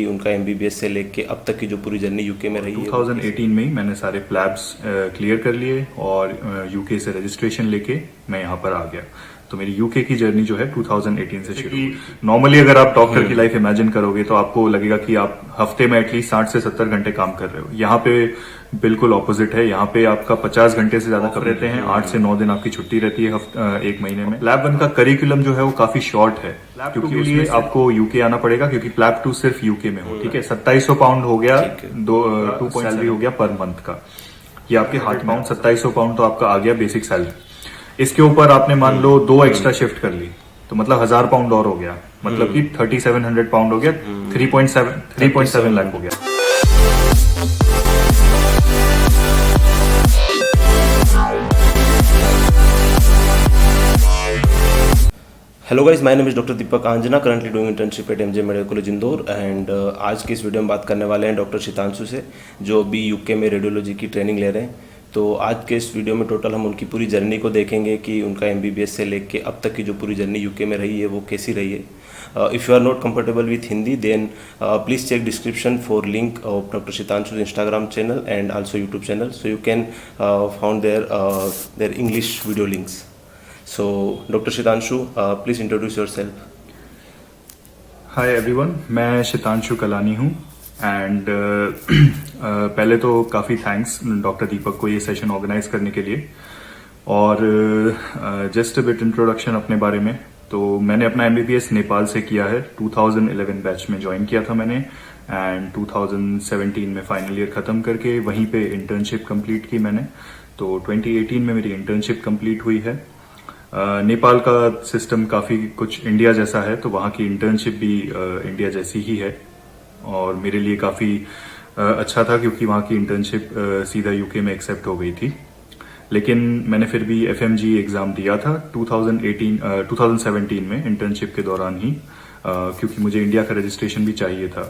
उनका एमबीबीएस से लेके अब तक की जो पूरी जर्नी यूके में रही है। 2018 में ही मैंने सारे प्लैब्स क्लियर कर लिए और यूके से रजिस्ट्रेशन लेके मैं यहाँ पर आ गया। तो मेरी यूके की जर्नी जो है 2018 से शुरू हुई। नॉर्मली अगर आप डॉक्टर की लाइफ इमेजिन करोगे तो आपको लगेगा कि आप हफ्ते में एटलीस्ट 60 से 70 घंटे काम कर रहे हो। यहाँ पे बिल्कुल ऑपोजिट है। यहाँ पे आपका 50 घंटे से ज्यादा कर रहते हैं। 8 से 9 दिन आपकी छुट्टी रहती है एक महीने में। लैब 1 का करिकुलम जो है वो काफी शॉर्ट है, क्योंकि उसके लिए आपको यूके आना पड़ेगा, क्योंकि लैब 2 सिर्फ यूके में हो। ठीक है, 2700 पाउंड हो गया, 2 सैलरी हो गया पर मंथ का। ये आपके हार्ट पाउंड 2700 पाउंड तो आपका आ गया बेसिक सैलरी। इसके ऊपर आपने मान लो 2 एक्स्ट्रा शिफ्ट कर ली तो मतलब 1000 पाउंड और हो गया, मतलब कि 3700 पाउंड हो गया, 3.7 लाख हो गया। Hello guys, my name is doctor Deepak Anjana, currently doing internship at MJ medical college Indore. And आज की इस वीडियो में बात करने वाले हैं डॉक्टर शीतांशु से, जो अभी यूके में रेडियोलॉजी की ट्रेनिंग ले रहे हैं। तो आज के इस वीडियो में टोटल हम उनकी पूरी जर्नी को देखेंगे कि उनका एमबीबीएस से लेके अब तक की जो पूरी जर्नी यूके में रही है वो कैसी रही है। If you are not comfortable with Hindi then please check description for link of doctor Shitanshu Instagram channel and also YouTube channel, so you can found there English video links. So, Dr. Shitanshu, please introduce yourself. Hi everyone, मैं शितांशु कलानी हूँ and पहले तो काफ़ी thanks doctor दीपक को ये session organise करने के लिए। और जस्ट अ बिट इंट्रोडक्शन अपने बारे में। तो मैंने अपना एमबीबीएस नेपाल से किया है। 2011 बैच में ज्वाइन किया था मैंने एंड 2017 में फाइनल ईयर ख़त्म करके वहीं पे इंटर्नशिप कंप्लीट की मैंने। तो 2018 में मेरी इंटर्नशिप कंप्लीट हुई है। नेपाल का सिस्टम काफ़ी कुछ इंडिया जैसा है, तो वहाँ की इंटर्नशिप भी इंडिया जैसी ही है और मेरे लिए काफ़ी अच्छा था, क्योंकि वहाँ की इंटर्नशिप सीधा यूके में एक्सेप्ट हो गई थी। लेकिन मैंने फिर भी एफएमजी एग्ज़ाम दिया था 2017 में इंटर्नशिप के दौरान ही, क्योंकि मुझे इंडिया का रजिस्ट्रेशन भी चाहिए था।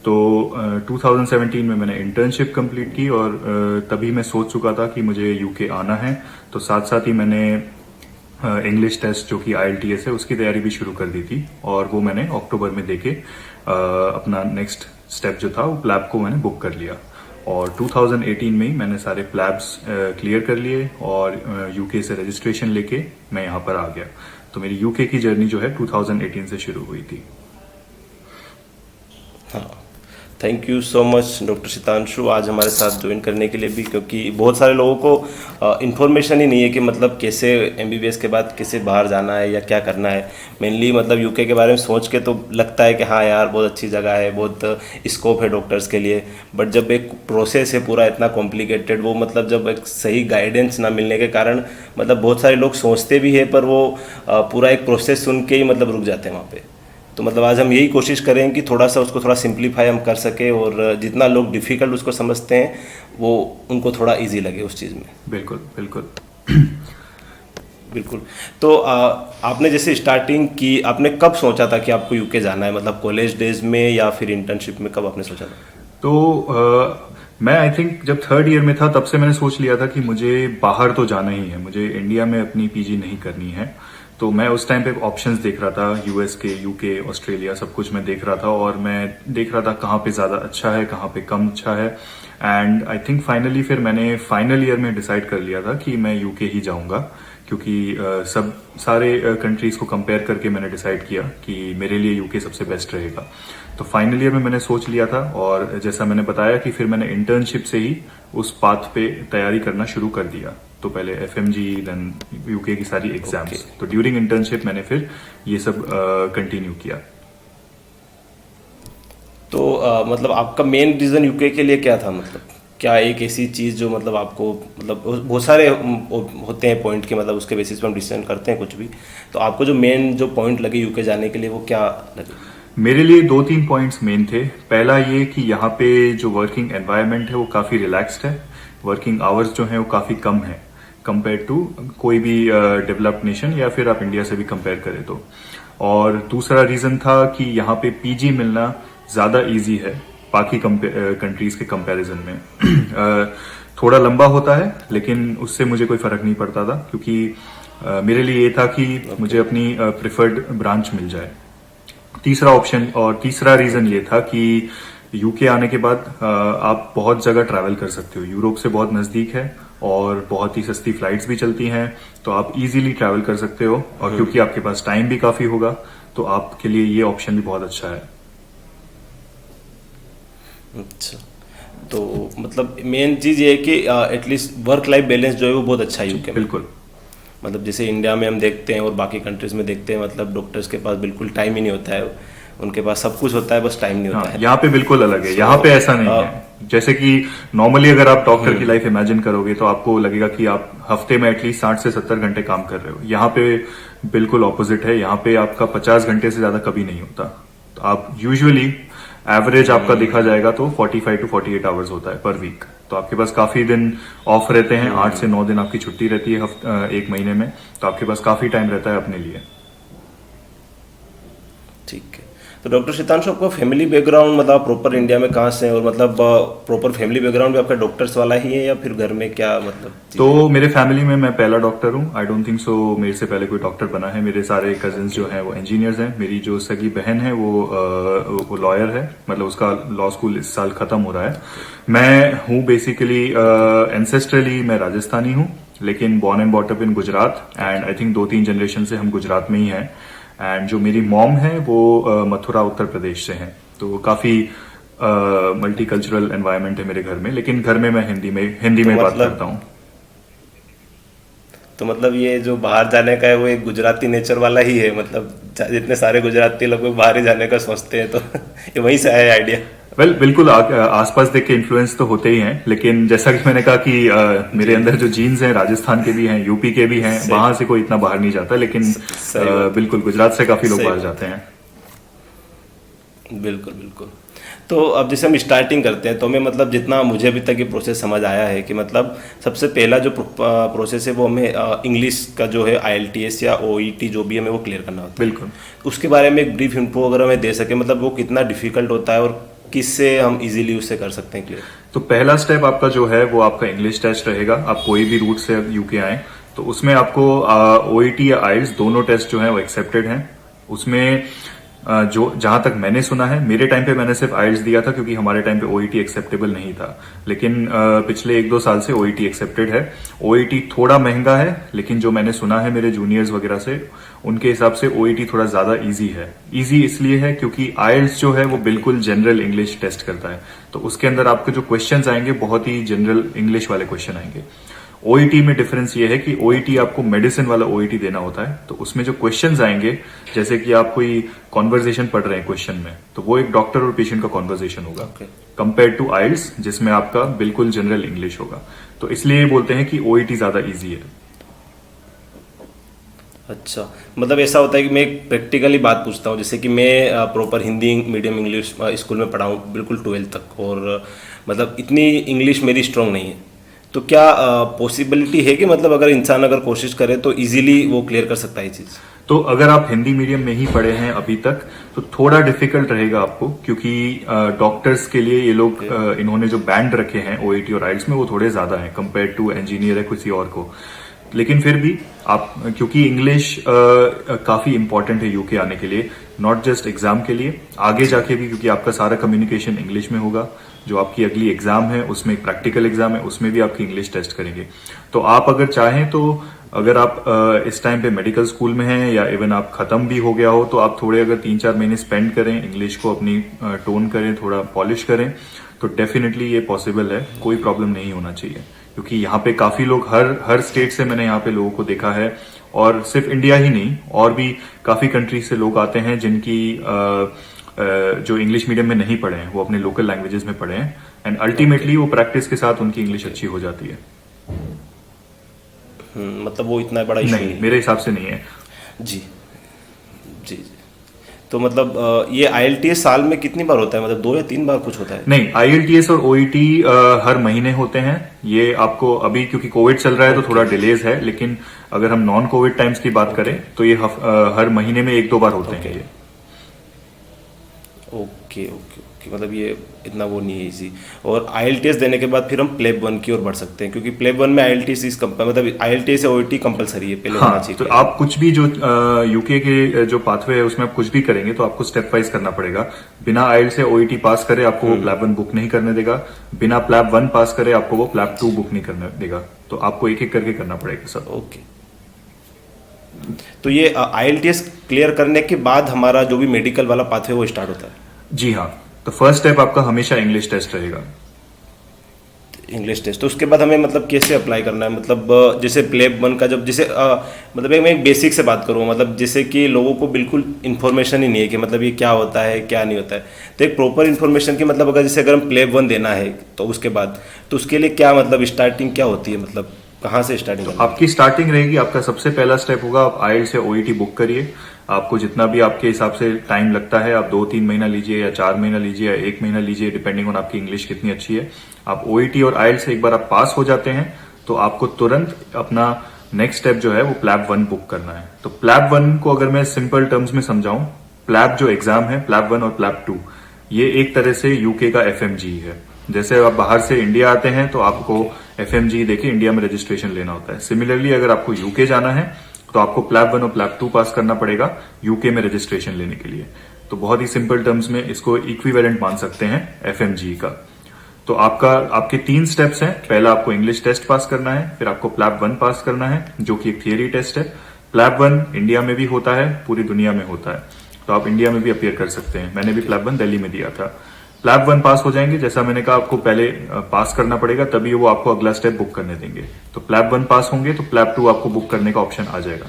तो 2017 में मैंने इंटर्नशिप कंप्लीट की और तभी मैं सोच चुका था कि मुझे यूके आना है। तो साथ साथ ही मैंने इंग्लिश टेस्ट जो कि IELTS है उसकी तैयारी भी शुरू कर दी थी और वो मैंने अक्टूबर में देके अपना नेक्स्ट स्टेप जो था वो प्लैब को मैंने बुक कर लिया। और 2018 में ही मैंने सारे प्लैब्स क्लियर कर लिए और यूके से रजिस्ट्रेशन लेके मैं यहाँ पर आ गया। तो मेरी यूके की जर्नी जो है 2018 से शुरू हुई थी। हाँ, thank you so much doctor Sheetanshu आज हमारे साथ ज्वाइन करने के लिए भी, क्योंकि बहुत सारे लोगों को इन्फॉर्मेशन ही नहीं है कि मतलब कैसे एमबीबीएस के बाद कैसे बाहर जाना है या क्या करना है। मेनली मतलब यूके के बारे में सोच के तो लगता है कि हाँ यार बहुत अच्छी जगह है, बहुत स्कोप है डॉक्टर्स के लिए, बट जब एक प्रोसेस है पूरा इतना कॉम्प्लिकेटेड, वो मतलब जब एक सही गाइडेंस ना मिलने के कारण मतलब बहुत सारे लोग सोचते भी है पर वो पूरा एक प्रोसेस सुन के ही मतलब रुक जाते हैं वहाँ पे। तो मतलब आज हम यही कोशिश करें कि थोड़ा सा उसको थोड़ा सिंप्लीफाई हम कर सके और जितना लोग डिफ़िकल्ट उसको समझते हैं वो उनको थोड़ा इजी लगे उस चीज़ में। बिल्कुल बिल्कुल बिल्कुल। तो आपने जैसे स्टार्टिंग की, आपने कब सोचा था कि आपको यूके जाना है? मतलब कॉलेज डेज में या फिर इंटर्नशिप में, कब आपने सोचा था? तो मैं आई थिंक जब 3rd ईयर में था तब से मैंने सोच लिया था कि मुझे बाहर तो जाना ही है, मुझे इंडिया में अपनी पीजी नहीं करनी है। तो मैं उस टाइम पे ऑप्शंस देख रहा था, यूएस के, यूके, ऑस्ट्रेलिया, सब कुछ मैं देख रहा था और मैं देख रहा था कहाँ पे ज़्यादा अच्छा है, कहाँ पे कम अच्छा है। एंड आई थिंक फाइनली फिर मैंने फाइनल ईयर में डिसाइड कर लिया था कि मैं यूके ही जाऊँगा, क्योंकि सब सारे कंट्रीज़ को कंपेयर करके मैंने डिसाइड किया कि मेरे लिए यूके सबसे बेस्ट रहेगा। तो फाइनल ईयर में मैंने सोच लिया था और जैसा मैंने बताया कि फिर मैंने इंटर्नशिप से ही उस पाथ पे तैयारी करना शुरू कर दिया। तो पहले एफएमजी, देन यूके की सारी एग्जाम्स। तो ड्यूरिंग इंटर्नशिप मैंने फिर ये सब कंटिन्यू किया। तो मतलब आपका मेन रीज़न यूके के लिए क्या था? मतलब क्या एक ऐसी चीज़ जो मतलब आपको, मतलब बहुत सारे होते हैं पॉइंट के, मतलब उसके बेसिस पर हम डिसीजन करते हैं कुछ भी, तो आपको जो मेन जो पॉइंट लगे यूके जाने के लिए वो क्या लगे? मेरे लिए 2-3 पॉइंट्स मेन थे। पहला ये कि यहाँ पे जो वर्किंग एनवायरनमेंट है वो काफ़ी रिलैक्स्ड है, वर्किंग आवर्स जो हैं वो काफ़ी कम है कंपेयर टू कोई भी डेवलप्ड नेशन या फिर आप इंडिया से भी कंपेयर करें तो। और दूसरा रीज़न था कि यहाँ पे पीजी मिलना ज़्यादा इजी है बाकी कंट्रीज के कंपैरिजन में। थोड़ा लंबा होता है लेकिन उससे मुझे कोई फर्क नहीं पड़ता था, क्योंकि मेरे लिए ये था कि मुझे अपनी प्रिफर्ड ब्रांच मिल जाए। तीसरा ऑप्शन और तीसरा रीजन ये था कि यूके आने के बाद आप बहुत जगह ट्रैवल कर सकते हो। यूरोप से बहुत नजदीक है और बहुत ही सस्ती फ्लाइट्स भी चलती हैं, तो आप इजीली ट्रैवल कर सकते हो। और क्योंकि आपके पास टाइम भी काफी होगा तो आपके लिए ये ऑप्शन भी बहुत अच्छा है। अच्छा, तो मतलब मेन चीज़ ये है कि एटलीस्ट वर्क लाइफ बैलेंस जो है वो बहुत अच्छा है यूके में। बिल्कुल। मतलब जैसे इंडिया में हम देखते हैं और बाकी कंट्रीज में देखते हैं, मतलब डॉक्टर्स के पास बिल्कुल टाइम ही नहीं होता है, उनके पास सब कुछ होता है, बस टाइम नहीं होता हाँ, है। यहाँ पे बिल्कुल अलग है। यहाँ पे ऐसा नहीं है। जैसे कि नॉर्मली अगर आप डॉक्टर की लाइफ इमेजिन करोगे तो आपको लगेगा कि आप हफ्ते में एटलीस्ट 60 से 70 घंटे काम कर रहे हो। यहाँ पे बिल्कुल ऑपोजिट है। यहाँ पे आपका 50 घंटे से ज्यादा कभी नहीं होता। तो आप यूजुअली एवरेज आपका देखा जाएगा तो 45 टू 48 आवर्स होता है पर वीक। तो आपके पास काफी दिन ऑफ रहते हैं, 8 से 9 दिन आपकी छुट्टी रहती है एक महीने में। तो आपके पास काफी टाइम रहता है अपने लिए। ठीक है, तो डॉक्टर शीतांशु, आपका फैमिली बैकग्राउंड मतलब प्रॉपर इंडिया में कहाँ से है, और मतलब प्रॉपर फैमिली बैकग्राउंड भी आपका डॉक्टर्स वाला ही है या फिर घर में क्या मतलब तो मेरे फैमिली में मैं पहला डॉक्टर हूँ। आई डोंट थिंक सो मेरे से पहले कोई डॉक्टर बना है। मेरे सारे कजिन्स जो हैं वो इंजीनियर्स हैं। मेरी जो सगी बहन है वो लॉयर है, मतलब उसका लॉ स्कूल इस साल खत्म हो रहा है। मैं हूँ बेसिकली एंसेस्ट्रली मैं राजस्थानी हूँ, लेकिन born and brought up in Gujarat, and I think 2-3 generation से हम गुजरात में ही हैं। एंड जो मेरी मॉम है वो मथुरा उत्तर प्रदेश से हैं। तो काफी मल्टीकल्चरल एनवायरनमेंट है मेरे घर में, लेकिन घर में मैं हिंदी में बात करता हूँ। तो मतलब ये जो बाहर जाने का है वो एक गुजराती नेचर वाला ही है, मतलब जितने सारे गुजराती लोग बाहर ही जाने का सोचते हैं, तो ये वहीं से आया आइडिया। बिल्कुल आसपास देख के इन्फ्लुएंस तो होते ही हैं, लेकिन जैसा कि मैंने कहा कि मेरे अंदर जो जीन्स हैं राजस्थान के भी हैं, यूपी के भी हैं, वहां से कोई इतना बाहर नहीं जाता, लेकिन बिल्कुल गुजरात से काफी लोग बाहर जाते हैं। बिल्कुल बिल्कुल। तो अब जैसे हम स्टार्टिंग करते हैं तो हमें मतलब जितना मुझे अभी तक ये प्रोसेस समझ आया है कि मतलब सबसे पहला जो प्रोसेस है वो हमें इंग्लिश का जो है IELTS या OET जो भी हमें वो क्लियर करना होता है। बिल्कुल। उसके बारे में एक ब्रीफ इन्फो अगर हमें दे सके, मतलब वो कितना डिफिकल्ट होता है और किससे हम इजीली उससे कर सकते हैं क्लियर। तो पहला स्टेप आपका जो है वो आपका इंग्लिश टेस्ट रहेगा। आप कोई भी रूट से यूके आए तो उसमें आपको OET या IELTS दोनों टेस्ट जो है वो एक्सेप्टेड हैं। उसमें जो जहां तक मैंने सुना है, मेरे टाइम पे मैंने सिर्फ IELTS दिया था क्योंकि हमारे टाइम पे OET एक्सेप्टेबल नहीं था, लेकिन पिछले 1-2 साल से OET एक्सेप्टेड है। OET थोड़ा महंगा है, लेकिन जो मैंने सुना है मेरे जूनियर्स वगैरह से, उनके हिसाब से OET थोड़ा ज्यादा इजी है। इजी इसलिए है क्योंकि IELTS जो है वो बिल्कुल जनरल इंग्लिश टेस्ट करता है, तो उसके अंदर आपके जो क्वेश्चंस आएंगे बहुत ही जनरल इंग्लिश वाले क्वेश्चन आएंगे। OET में डिफरेंस ये है कि OET आपको मेडिसिन वाला OET देना होता है, तो उसमें जो क्वेश्चंस आएंगे, जैसे कि आप कोई कॉन्वर्सेशन पढ़ रहे हैं क्वेश्चन में, तो वो एक डॉक्टर और पेशेंट का कॉन्वर्सेशन होगा कंपेयर टू IELTS जिसमें आपका बिल्कुल जनरल इंग्लिश होगा। तो इसलिए बोलते हैं कि OET ज्यादा इजी है। अच्छा, मतलब ऐसा होता है कि मैं एक प्रैक्टिकली बात पूछता हूँ, जैसे कि मैं proper Hindi medium English school में पढ़ा हूँ बिल्कुल 12th तक, और मतलब इतनी इंग्लिश मेरी स्ट्रांग नहीं है, तो क्या पॉसिबिलिटी है कि मतलब अगर इंसान अगर कोशिश करे तो इजीली वो क्लियर कर सकता है ये चीज़? तो अगर आप हिंदी मीडियम में ही पढ़े हैं अभी तक तो थोड़ा डिफिकल्ट रहेगा आपको, क्योंकि डॉक्टर्स के लिए ये लोग इन्होंने जो बैंड रखे हैं OET और IELTS में वो थोड़े ज्यादा हैं कंपेयर टू इंजीनियर है किसी और को। लेकिन फिर भी आप, क्योंकि इंग्लिश काफी इंपॉर्टेंट है यूके आने के लिए, नॉट जस्ट एग्जाम के लिए, आगे जाके भी, क्योंकि आपका सारा कम्युनिकेशन इंग्लिश में होगा। जो आपकी अगली एग्जाम है उसमें एक प्रैक्टिकल एग्जाम है, उसमें भी आपकी इंग्लिश टेस्ट करेंगे। तो आप अगर चाहें तो अगर आप इस टाइम पे मेडिकल स्कूल में हैं या इवन आप खत्म भी हो गया हो, तो आप थोड़े अगर 3-4 महीने स्पेंड करें, इंग्लिश को अपनी टोन करें, थोड़ा पॉलिश करें, तो डेफिनेटली ये पॉसिबल है। कोई प्रॉब्लम नहीं होना चाहिए, क्योंकि यहाँ पे काफी लोग हर स्टेट से मैंने यहाँ पे लोगों को देखा है, और सिर्फ इंडिया ही नहीं और भी काफी कंट्री से लोग आते हैं जिनकी जो इंग्लिश मीडियम में नहीं पढ़े हैं, वो अपने लोकल लैंग्वेजेस में पढ़े हैं, एंड अल्टीमेटली वो प्रैक्टिस के साथ उनकी इंग्लिश अच्छी हो जाती है। मतलब वो इतना बड़ा इशू नहीं, मेरे हिसाब से नहीं है। जी जी जी। तो मतलब ये IELTS साल में कितनी बार होता है, मतलब 2 या 3 बार कुछ होता है? नहीं, IELTS और OET हर महीने होते हैं। ये आपको अभी क्योंकि कोविड चल रहा है तो थोड़ा डिलेज है, लेकिन अगर हम नॉन कोविड टाइम्स की बात करें तो ये हर महीने में 1-2 बार होते हैं ये। Okay okay okay. ओके, मतलब ये इतना वो नहीं है इजी। और IELTS देने के बाद फिर हम प्लेब 1 की ओर बढ़ सकते हैं, क्योंकि प्लेब 1 में IELTS मतलब IELTS या OET कंपलसरी है, पहले होना हाँ, चाहिए। तो आप कुछ भी जो यूके के जो पाथवे है उसमें आप कुछ भी करेंगे तो आपको स्टेप वाइज करना पड़ेगा। बिना IELTS से OET पास करे आपको वो प्लैब 1 बुक नहीं करने देगा, बिना प्लैब 1 पास करे आपको वो प्लैब 2 बुक नहीं करने देगा। तो आपको एक एक करके करना पड़ेगा सब। ओके, तो ये IELTS क्लियर करने के बाद हमारा जो भी मेडिकल वाला पाथवे वो स्टार्ट होता है? जी हाँ, तो फर्स्ट स्टेप आपका हमेशा इंग्लिश टेस्ट रहेगा। इंग्लिश टेस्ट, तो उसके बाद हमें मतलब कैसे अप्लाई करना है? मतलब जैसे प्लेब 1 का जब जैसे मतलब मैं एक बेसिक से बात करूँ, मतलब जैसे कि लोगों को बिल्कुल इन्फॉर्मेशन ही नहीं है कि मतलब ये क्या होता है क्या नहीं होता है, तो एक प्रॉपर इन्फॉर्मेशन की मतलब अगर हम प्लेब 1 देना है तो उसके बाद तो उसके लिए क्या मतलब स्टार्टिंग क्या होती है, मतलब कहाँ से स्टार्टिंग करना है? आपकी स्टार्टिंग रहेगी, आपका सबसे पहला स्टेप होगा आप IELTS या OET बुक करिए। आपको जितना भी आपके हिसाब से टाइम लगता है, आप 2-3 महीना लीजिए या 4 महीना लीजिए या 1 महीना लीजिए, डिपेंडिंग ऑन आपकी इंग्लिश कितनी अच्छी है। आप OET और IELTS से एक बार आप पास हो जाते हैं तो आपको तुरंत अपना नेक्स्ट स्टेप जो है वो प्लैब 1 बुक करना है। तो प्लैब 1 को अगर मैं सिंपल टर्म्स में समझाऊं, प्लैब जो एग्जाम है प्लैब 1 और प्लैब 2, ये एक तरह से यूके का FMG है। जैसे आप बाहर से इंडिया आते हैं तो आपको FMG देके इंडिया में रजिस्ट्रेशन लेना होता है। सिमिलरली अगर आपको यूके जाना है तो आपको प्लैब 1 और प्लैब 2 पास करना पड़ेगा यूके में रजिस्ट्रेशन लेने के लिए। तो बहुत ही सिंपल टर्म्स में इसको इक्विवेलेंट मान सकते हैं FMG का। तो आपके 3 स्टेप्स हैं। पहला आपको इंग्लिश टेस्ट पास करना है, फिर आपको प्लैब 1 पास करना है जो कि एक थियरी टेस्ट है। प्लैब 1 इंडिया में भी होता है, पूरी दुनिया में होता है, तो आप इंडिया में भी अपीयर कर सकते हैं। मैंने भी प्लैब 1 दिल्ली में दिया था। प्लैब 1 पास हो जाएंगे, जैसा मैंने कहा आपको पहले पास करना पड़ेगा तभी वो आपको अगला स्टेप बुक करने देंगे। तो प्लैब 1 पास होंगे तो प्लैब 2 आपको बुक करने का ऑप्शन आ जाएगा।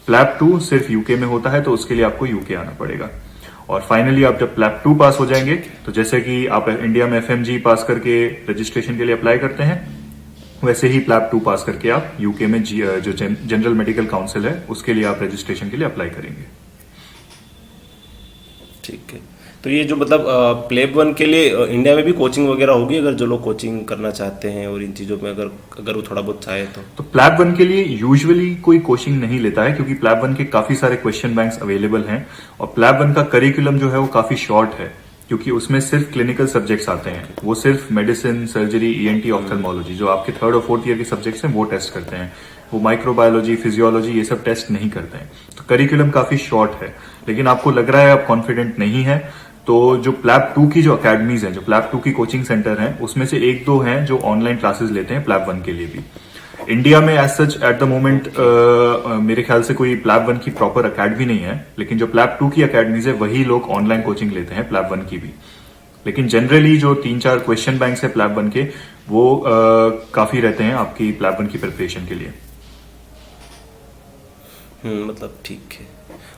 प्लैब 2 सिर्फ यूके में होता है तो उसके लिए आपको यूके आना पड़ेगा। और फाइनली आप जब प्लैब 2 पास हो जाएंगे तो जैसे कि आप इंडिया में FMG पास करके रजिस्ट्रेशन के लिए अप्लाई करते हैं, वैसे ही प्लैब 2 पास करके आप यूके में जो जनरल मेडिकल काउंसिल है उसके लिए आप रजिस्ट्रेशन के लिए अप्लाई करेंगे। ठीक है, तो ये जो मतलब प्लेब 1 के लिए इंडिया में भी कोचिंग वगैरह होगी, अगर जो लोग कोचिंग करना चाहते हैं और इन चीज़ों में अगर वो थोड़ा बहुत चाहे तो प्लैब 1 के लिए यूजुअली कोई कोचिंग नहीं लेता है, क्योंकि प्लैब 1 के काफी सारे क्वेश्चन बैंक्स अवेलेबल हैं और प्लैब 1 का करिकुलम जो है वो काफी शॉर्ट है, क्योंकि उसमें सिर्फ क्लिनिकल सब्जेक्ट्स आते हैं। वो सिर्फ मेडिसिन, सर्जरी, ENT, ऑप्थेल्मोलॉजी, जो आपके 3rd और 4th ईयर के सब्जेक्ट्स हैं वो टेस्ट करते हैं। वो माइक्रोबायोलॉजी, फिजियोलॉजी ये सब टेस्ट नहीं करते हैं। तो करिकुलम काफी शॉर्ट है। लेकिन आपको लग रहा है आप कॉन्फिडेंट नहीं है, तो जो प्लैब 2 की जो अकेडमीज हैं, जो प्लैब 2 की कोचिंग सेंटर हैं, उसमें से 1-2 हैं जो ऑनलाइन क्लासेस लेते हैं प्लैब 1 के लिए भी। इंडिया में as such at the moment मेरे ख्याल से कोई प्लैब 1 की प्रॉपर अकेडमी नहीं है, लेकिन जो प्लैब 2 की अकेडमीज है वही लोग ऑनलाइन कोचिंग लेते हैं प्लैब 1 की भी। लेकिन जनरली जो 3-4 क्वेश्चन बैंक्स है प्लैब 1 के, वो काफी रहते हैं आपकी प्लैब 1 की प्रिपरेशन के लिए। मतलब ठीक है।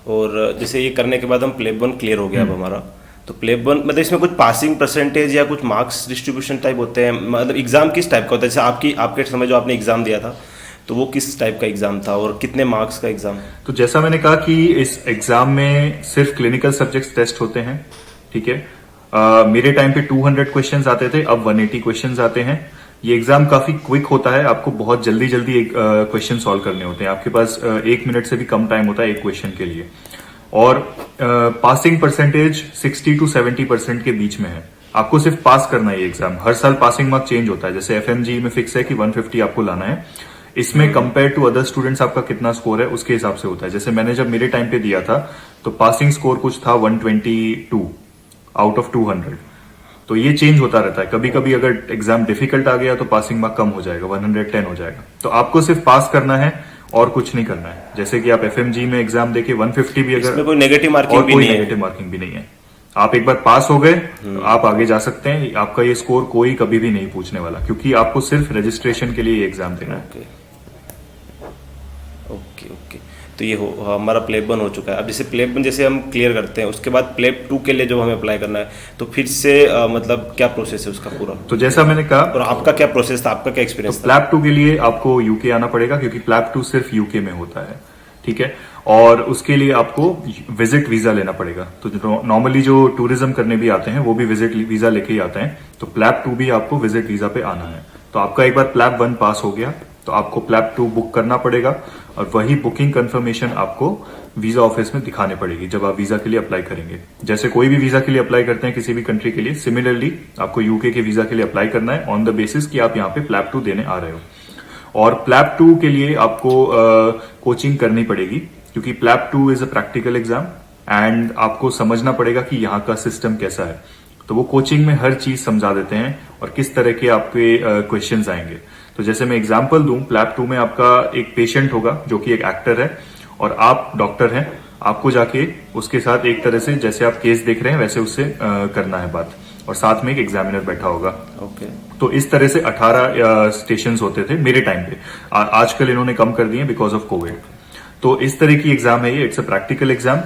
और जैसे ये करने के बाद हम प्लेब 1 क्लियर हो गया अब हमारा, तो प्लेब 1 मतलब इसमें कुछ पासिंग परसेंटेज या कुछ मार्क्स डिस्ट्रीब्यूशन टाइप होते हैं, मतलब एग्जाम किस टाइप का होता है? जैसे आपके समय जो आपने एग्जाम दिया था तो वो किस टाइप का एग्जाम था और कितने मार्क्स का एग्जाम? तो जैसा मैंने कहा कि इस एग्जाम में सिर्फ क्लिनिकल सब्जेक्ट्स टेस्ट होते हैं, ठीक है। मेरे टाइम पे 200 क्वेश्चंस आते थे, अब 180 क्वेश्चंस आते हैं। ये एग्जाम काफी क्विक होता है, आपको बहुत जल्दी जल्दी क्वेश्चन सॉल्व करने होते हैं। आपके पास 1 मिनट से भी कम टाइम होता है एक क्वेश्चन के लिए। और पासिंग परसेंटेज 60 to 70% के बीच में है। आपको सिर्फ पास करना है ये एग्जाम। हर साल पासिंग मार्क चेंज होता है, जैसे FMG में फिक्स है कि 150 आपको लाना है। इसमें कंपेयर टू अदर स्टूडेंट्स आपका कितना स्कोर है उसके हिसाब से होता है। जैसे मैंने जब मेरे टाइम पे दिया था तो पासिंग स्कोर कुछ था 122 आउट ऑफ 200। तो ये चेंज होता रहता है, कभी कभी अगर एग्जाम डिफिकल्ट आ गया तो पासिंग मार्क कम हो जाएगा, 110 हो जाएगा। तो आपको सिर्फ पास करना है और कुछ नहीं करना है। जैसे कि आप FMG में एग्जाम देके 150 भी अगर कोई नेगेटिव मार्किंग भी कोई नहीं है, नेगेटिव मार्किंग भी नहीं है, आप एक बार पास हो गए तो आप आगे जा सकते हैं। आपका ये स्कोर कोई कभी भी नहीं पूछने वाला, क्योंकि आपको सिर्फ रजिस्ट्रेशन के लिए ये एग्जाम देना है। ओके, तो ये हमारा प्लेब 1 हो चुका है। अब जैसे प्लेब 1 जैसे हम क्लियर करते हैं, उसके बाद प्लेब 2 के लिए जो हमें अप्लाई करना है, तो फिर से मतलब क्या प्रोसेस है उसका पूरा? तो जैसा मैंने कहा, और आपका क्या प्रोसेस था, आपका क्या एक्सपीरियंस था? प्लैब 2 के लिए आपको यूके आना पड़ेगा, क्योंकि प्लैब 2 सिर्फ यूके में होता है, ठीक है। और उसके लिए आपको विजिट वीजा लेना पड़ेगा। तो नॉर्मली जो टूरिज्म करने भी आते हैं वो भी विजिट वीजा लेके ही आते हैं। तो प्लैब 2 भी आपको विजिट वीजा पे आना है। तो आपका एक बार प्लैब 1 पास हो गया तो तो आपको प्लैब 2 बुक करना पड़ेगा और वही बुकिंग कंफर्मेशन आपको वीजा ऑफिस में दिखाने पड़ेगी जब आप वीजा के लिए अप्लाई करेंगे। जैसे कोई भी वीजा के लिए अप्लाई करते हैं किसी भी कंट्री के लिए, सिमिलरली आपको यूके के वीजा के लिए अप्लाई करना है ऑन द बेसिस कि आप यहाँ पे प्लैब 2 देने आ रहे हो। और प्लैब 2 के लिए आपको कोचिंग करनी पड़ेगी, क्योंकि PLAB 2 is a practical exam and आपको समझना पड़ेगा कि यहाँ का सिस्टम कैसा है। तो वो कोचिंग में हर चीज समझा देते हैं और किस तरह के आपके क्वेश्चंस आएंगे। तो जैसे मैं एग्जांपल दूं, प्लैब 2 में आपका एक पेशेंट होगा जो कि एक एक्टर है और आप डॉक्टर हैं। आपको जाके उसके साथ एक तरह से जैसे आप केस देख रहे हैं वैसे उससे करना है बात, और साथ में एक एग्जामिनर बैठा होगा। ओके। तो इस तरह से 18 स्टेशन होते थे मेरे टाइम पे। आजकल इन्होंने कम कर दिए बिकॉज ऑफ कोविड। तो इस तरह की एग्जाम है ये, इट्स अ प्रैक्टिकल एग्जाम।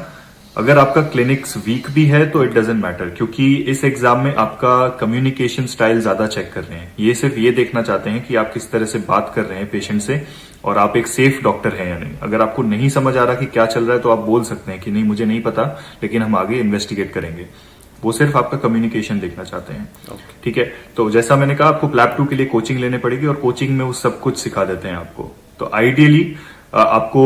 अगर आपका क्लिनिक्स वीक भी है तो इट डजेंट मैटर, क्योंकि इस एग्जाम में आपका कम्युनिकेशन स्टाइल ज्यादा चेक कर रहे हैं। ये सिर्फ ये देखना चाहते हैं कि आप किस तरह से बात कर रहे हैं पेशेंट से और आप एक सेफ डॉक्टर हैं या नहीं। अगर आपको नहीं समझ आ रहा कि क्या चल रहा है तो आप बोल सकते हैं कि नहीं मुझे नहीं पता, लेकिन हम आगे इन्वेस्टिगेट करेंगे। वो सिर्फ आपका कम्युनिकेशन देखना चाहते हैं। ठीक है। तो जैसा मैंने कहा, आपको प्लैब 2 के लिए कोचिंग लेने पड़ेगी और कोचिंग में वो सब कुछ सिखा देते हैं आपको। तो आइडियली आपको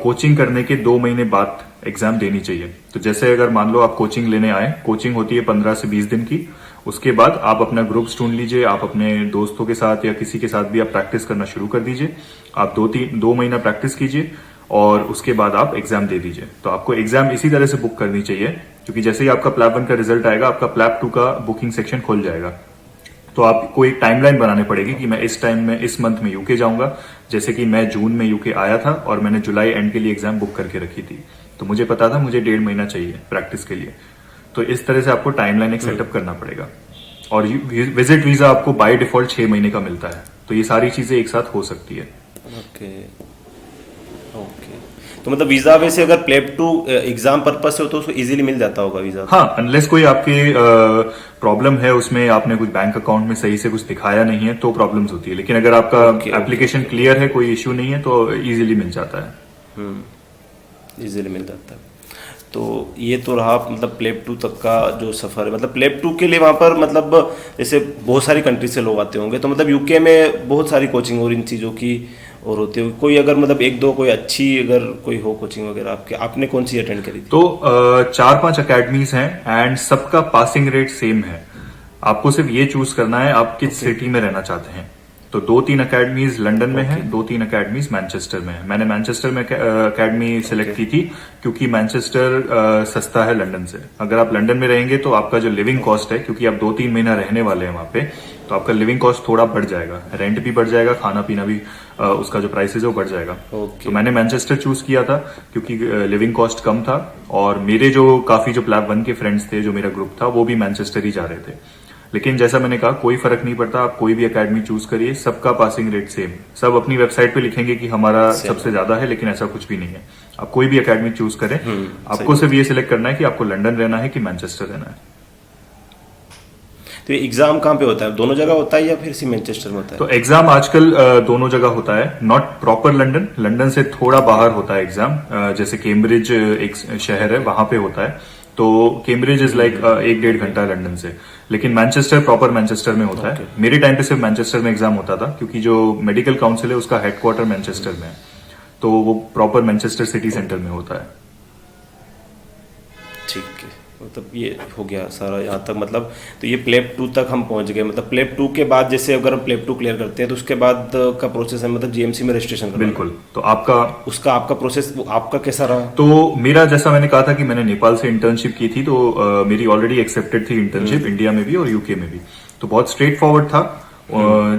कोचिंग करने के 2 महीने बाद एग्जाम देनी चाहिए। तो जैसे अगर मान लो आप कोचिंग लेने आए, कोचिंग होती है 15 से 20 दिन की। उसके बाद आप अपना ग्रुप्स ढूंढ लीजिए, आप अपने दोस्तों के साथ या किसी के साथ भी आप प्रैक्टिस करना शुरू कर दीजिए। आप 2 महीना प्रैक्टिस कीजिए और उसके बाद आप एग्जाम दे दीजिए। तो आपको एग्जाम इसी तरह से बुक करनी चाहिए, क्योंकि जैसे ही आपका प्लैब 1 का रिजल्ट आएगा आपका प्लैब 2 का बुकिंग सेक्शन खुल जाएगा। तो आपको एक टाइमलाइन बनानी पड़ेगी कि मैं इस टाइम में इस मंथ में यूके जाऊंगा। जैसे कि मैं जून में यूके आया था और मैंने जुलाई एंड के लिए एग्जाम बुक करके रखी थी, तो मुझे पता था मुझे 1.5 महीना चाहिए प्रैक्टिस के लिए। तो इस तरह से आपको टाइमलाइन एक सेटअप करना पड़ेगा। और विजिट वीजा आपको बाय डिफॉल्ट 6 महीने का मिलता है। तो ये सारी चीजें एक साथ हो सकती है। Okay okay. तो मतलब वीजा वैसे अगर प्लैब 2 एग्जाम पर्पस से हो तो उसको इजीली मिल जाता होगा वीजा? हाँ, अनलेस कोई आपके प्रॉब्लम है उसमें, आपने कुछ बैंक अकाउंट में सही से कुछ दिखाया नहीं है तो प्रॉब्लम्स होती है। लेकिन अगर आपका एप्लीकेशन क्लियर है, कोई इश्यू नहीं है, तो इजीली मिल जाता है। इजीली मिल जाता है। तो ये तो रहा मतलब प्लैब 2 तक का जो सफर है। मतलब प्लैब 2 के लिए वहां पर मतलब जैसे बहुत सारी कंट्री से लोग आते होंगे, तो मतलब यूके में बहुत सारी कोचिंग और इन चीज़ों की और होती है। कोई अगर मतलब 1-2 कोई अच्छी अगर कोई हो कोचिंग वगैरह आपने कौन सी अटेंड करी थी? तो 4-5 अकेडमीज हैं एंड सबका पासिंग रेट सेम है। आपको सिर्फ ये चूज करना है आप किस सिटी में रहना चाहते हैं। तो 2-3 अकेडमीज लंदन में है, 2-3 अकेडमीज मैनचेस्टर में है। मैंने मैनचेस्टर में अकेडमी सिलेक्ट की थी क्योंकि मैनचेस्टर सस्ता है लंदन से। अगर आप लंदन में रहेंगे तो आपका जो लिविंग कॉस्ट है, क्योंकि आप 2-3 महीना रहने वाले हैं वहां पे, तो आपका लिविंग कॉस्ट थोड़ा बढ़ जाएगा। रेंट भी बढ़ जाएगा, खाना पीना भी उसका जो प्राइस है वो बढ़ जाएगा। तो मैंने मैनचेस्टर चूज किया था क्योंकि लिविंग कॉस्ट कम था और मेरे जो काफी जो प्लैब 1 के फ्रेंड्स थे, जो मेरा ग्रुप था, वो भी मैनचेस्टर ही जा रहे थे। लेकिन जैसा मैंने कहा, कोई फर्क नहीं पड़ता, आप कोई भी एकेडमी चूज करिए, सबका पासिंग रेट सेम। सब अपनी वेबसाइट पे लिखेंगे कि हमारा सबसे ज्यादा है, लेकिन ऐसा कुछ भी नहीं है। आप कोई भी एकेडमी चूज करें, आपको सिर्फ ये सिलेक्ट करना है कि आपको लंदन रहना है कि मैनचेस्टर रहना है। तो ये एग्जाम कहाँ पे होता है? दोनों जगह होता है या फिर सिर्फ मैनचेस्टर में होता है? तो एग्जाम आजकल दोनों जगह होता है, नॉट प्रॉपर लंदन। लंदन से थोड़ा बाहर होता है एग्जाम। जैसे कैम्ब्रिज एक शहर है, वहां पे होता है। तो कैम्ब्रिज इज लाइक 1-1.5 घंटा लंदन से। लेकिन मैनचेस्टर प्रॉपर मैनचेस्टर में होता है। मेरे टाइम पे सिर्फ मैनचेस्टर में एग्जाम होता था क्योंकि जो मेडिकल काउंसिल है उसका हेडक्वार्टर मैनचेस्टर में है, तो वो प्रॉपर मैनचेस्टर सिटी सेंटर में होता है। ठीक है, मतलब ये हो गया सारा यहाँ तक। मतलब तो ये प्लैब 2 तक हम पहुंच गए। मतलब प्लैब 2 के बाद जैसे अगर हम प्लैब 2 क्लियर करते हैं तो उसके बाद का प्रोसेस है मतलब जीएमसी में रजिस्ट्रेशन करना। बिल्कुल। तो आपका प्रोसेस आपका कैसा रहा? तो मेरा, जैसा मैंने कहा था कि मैंने नेपाल से इंटर्नशिप की थी, तो मेरी ऑलरेडी एक्सेप्टेड थी इंटर्नशिप इंडिया में भी और यूके में भी। तो बहुत स्ट्रेट फॉरवर्ड था।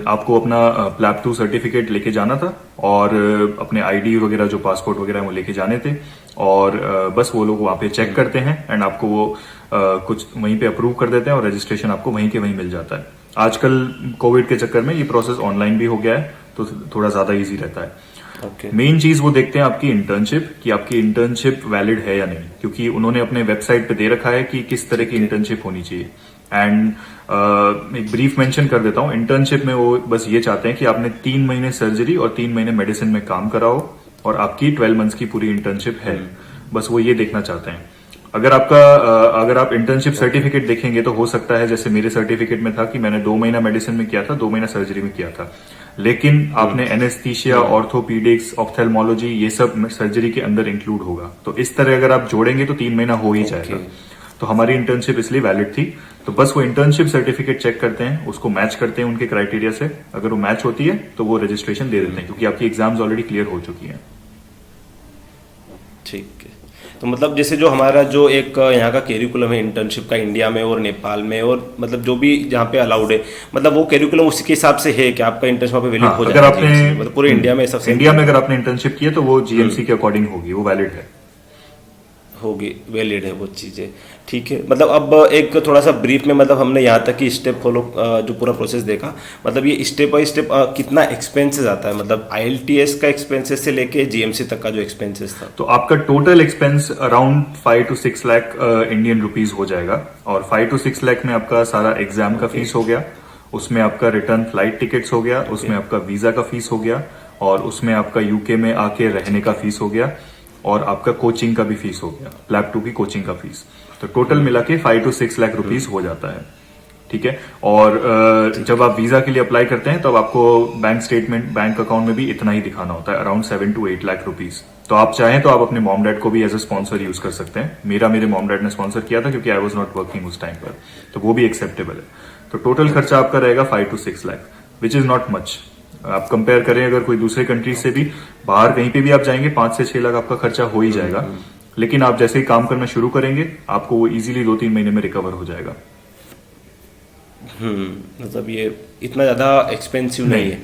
आपको अपना प्लैब 2 सर्टिफिकेट लेके जाना था और अपने आईडी वगैरह, जो पासपोर्ट वगैरह वो लेके जाने थे, और बस वो लोग वहां पे चेक करते हैं एंड आपको वो कुछ वहीं पे अप्रूव कर देते हैं और रजिस्ट्रेशन आपको वहीं के वहीं मिल जाता है। आजकल कोविड के चक्कर में ये प्रोसेस ऑनलाइन भी हो गया है, तो थोड़ा ज्यादा इजी रहता है। मेन चीज वो देखते हैं आपकी इंटर्नशिप, कि आपकी इंटर्नशिप वैलिड है या नहीं, क्योंकि उन्होंने अपने वेबसाइट पे दे रखा है कि किस तरह की इंटर्नशिप होनी चाहिए। एंड एक ब्रीफ मेंशन कर देता हूँ, इंटर्नशिप में वो बस ये चाहते हैं कि आपने 3 महीने सर्जरी और 3 महीने मेडिसिन में काम करा हो और आपकी 12 मंथ्स की पूरी इंटर्नशिप है। बस वो ये देखना चाहते हैं। अगर आप इंटर्नशिप सर्टिफिकेट देखेंगे तो हो सकता है जैसे मेरे सर्टिफिकेट में था कि मैंने 2 महीना मेडिसिन में किया था, 2 महीना सर्जरी में किया था, लेकिन आपने एनेस्थीसिया, ऑर्थोपीडिक्स, ऑप्थेल्मोलॉजी ये सब सर्जरी के अंदर इंक्लूड होगा। तो इस तरह अगर आप जोड़ेंगे तो 3 महीना हो ही जाएगा। तो हमारी इंटर्नशिप इसलिए वैलिड थी। तो बस वो इंटर्नशिप सर्टिफिकेट चेक करते हैं, उसको मैच करते हैं उनके क्राइटेरिया से। अगर वो मैच होती है तो वो रजिस्ट्रेशन दे देते हैं, क्योंकि आपकी एग्जाम्स ऑलरेडी क्लियर हो चुकी हैं। ठीक है। तो मतलब जैसे जो हमारा जो एक यहाँ का कैरिकुलम है इंटर्नशिप का इंडिया में और नेपाल में, और मतलब जो भी जहाँ पे अलाउड है, मतलब वो कैरिकुलम उसी के हिसाब से है कि आपका इंटर्नशिप वहाँ पे वैलिड हो अगर जाएगा आपने मतलब पूरे इंडिया में सब इंडिया में अगर आपने इंटर्नशिप की है तो वो जीएमसी के अकॉर्डिंग होगी, वो वैलिड है। होगी, वैलिड है वो चीज़ें। ठीक है, मतलब अब एक थोड़ा सा ब्रीफ में, मतलब हमने यहाँ तक की स्टेप फॉलो जो पूरा प्रोसेस देखा, मतलब ये स्टेप बाय स्टेप कितना एक्सपेंसेस आता है, मतलब IELTS का एक्सपेंसेस से लेके GMC तक का जो एक्सपेंसेस था। तो आपका total expense around 5 to 6 lakh Indian rupees हो जाएगा। और 5 to 6 लाख में आपका सारा एग्जाम का फीस हो गया, उसमें आपका रिटर्न फ्लाइट टिकट्स हो गया, उसमें आपका वीजा का फीस हो गया, और उसमें आपका यूके में आके रहने का फीस हो गया, और आपका कोचिंग का भी फीस हो गया, लैब 2 की कोचिंग का फीस। तो टोटल मिला के 5 to 6 लाख रुपीज हो जाता है। ठीक है। और जब आप वीजा के लिए अप्लाई करते हैं तब आपको बैंक स्टेटमेंट, बैंक अकाउंट में भी इतना ही दिखाना होता है, अराउंड 7 to 8 लाख रुपीज। तो आप चाहें तो आप अपने मॉम डैड को भी एज अ स्पॉन्सर यूज कर सकते हैं। मेरे मॉम डैड ने स्पॉन्सर किया था क्योंकि आई वॉज नॉट वर्किंग उस टाइम पर, तो वो भी एक्सेप्टेबल है। तो टोटल खर्चा आपका रहेगा 5 to 6 lakh, which is not much. आप कंपेयर करें अगर कोई दूसरे कंट्रीज से भी, बाहर कहीं पे भी आप जाएंगे 5 से 6 लाख आपका खर्चा हो ही जाएगा। लेकिन आप जैसे ही काम करना शुरू करेंगे आपको वो इजीली 2-3 महीने में रिकवर हो जाएगा। मतलब ये इतना ज़्यादा एक्सपेंसिव नहीं है।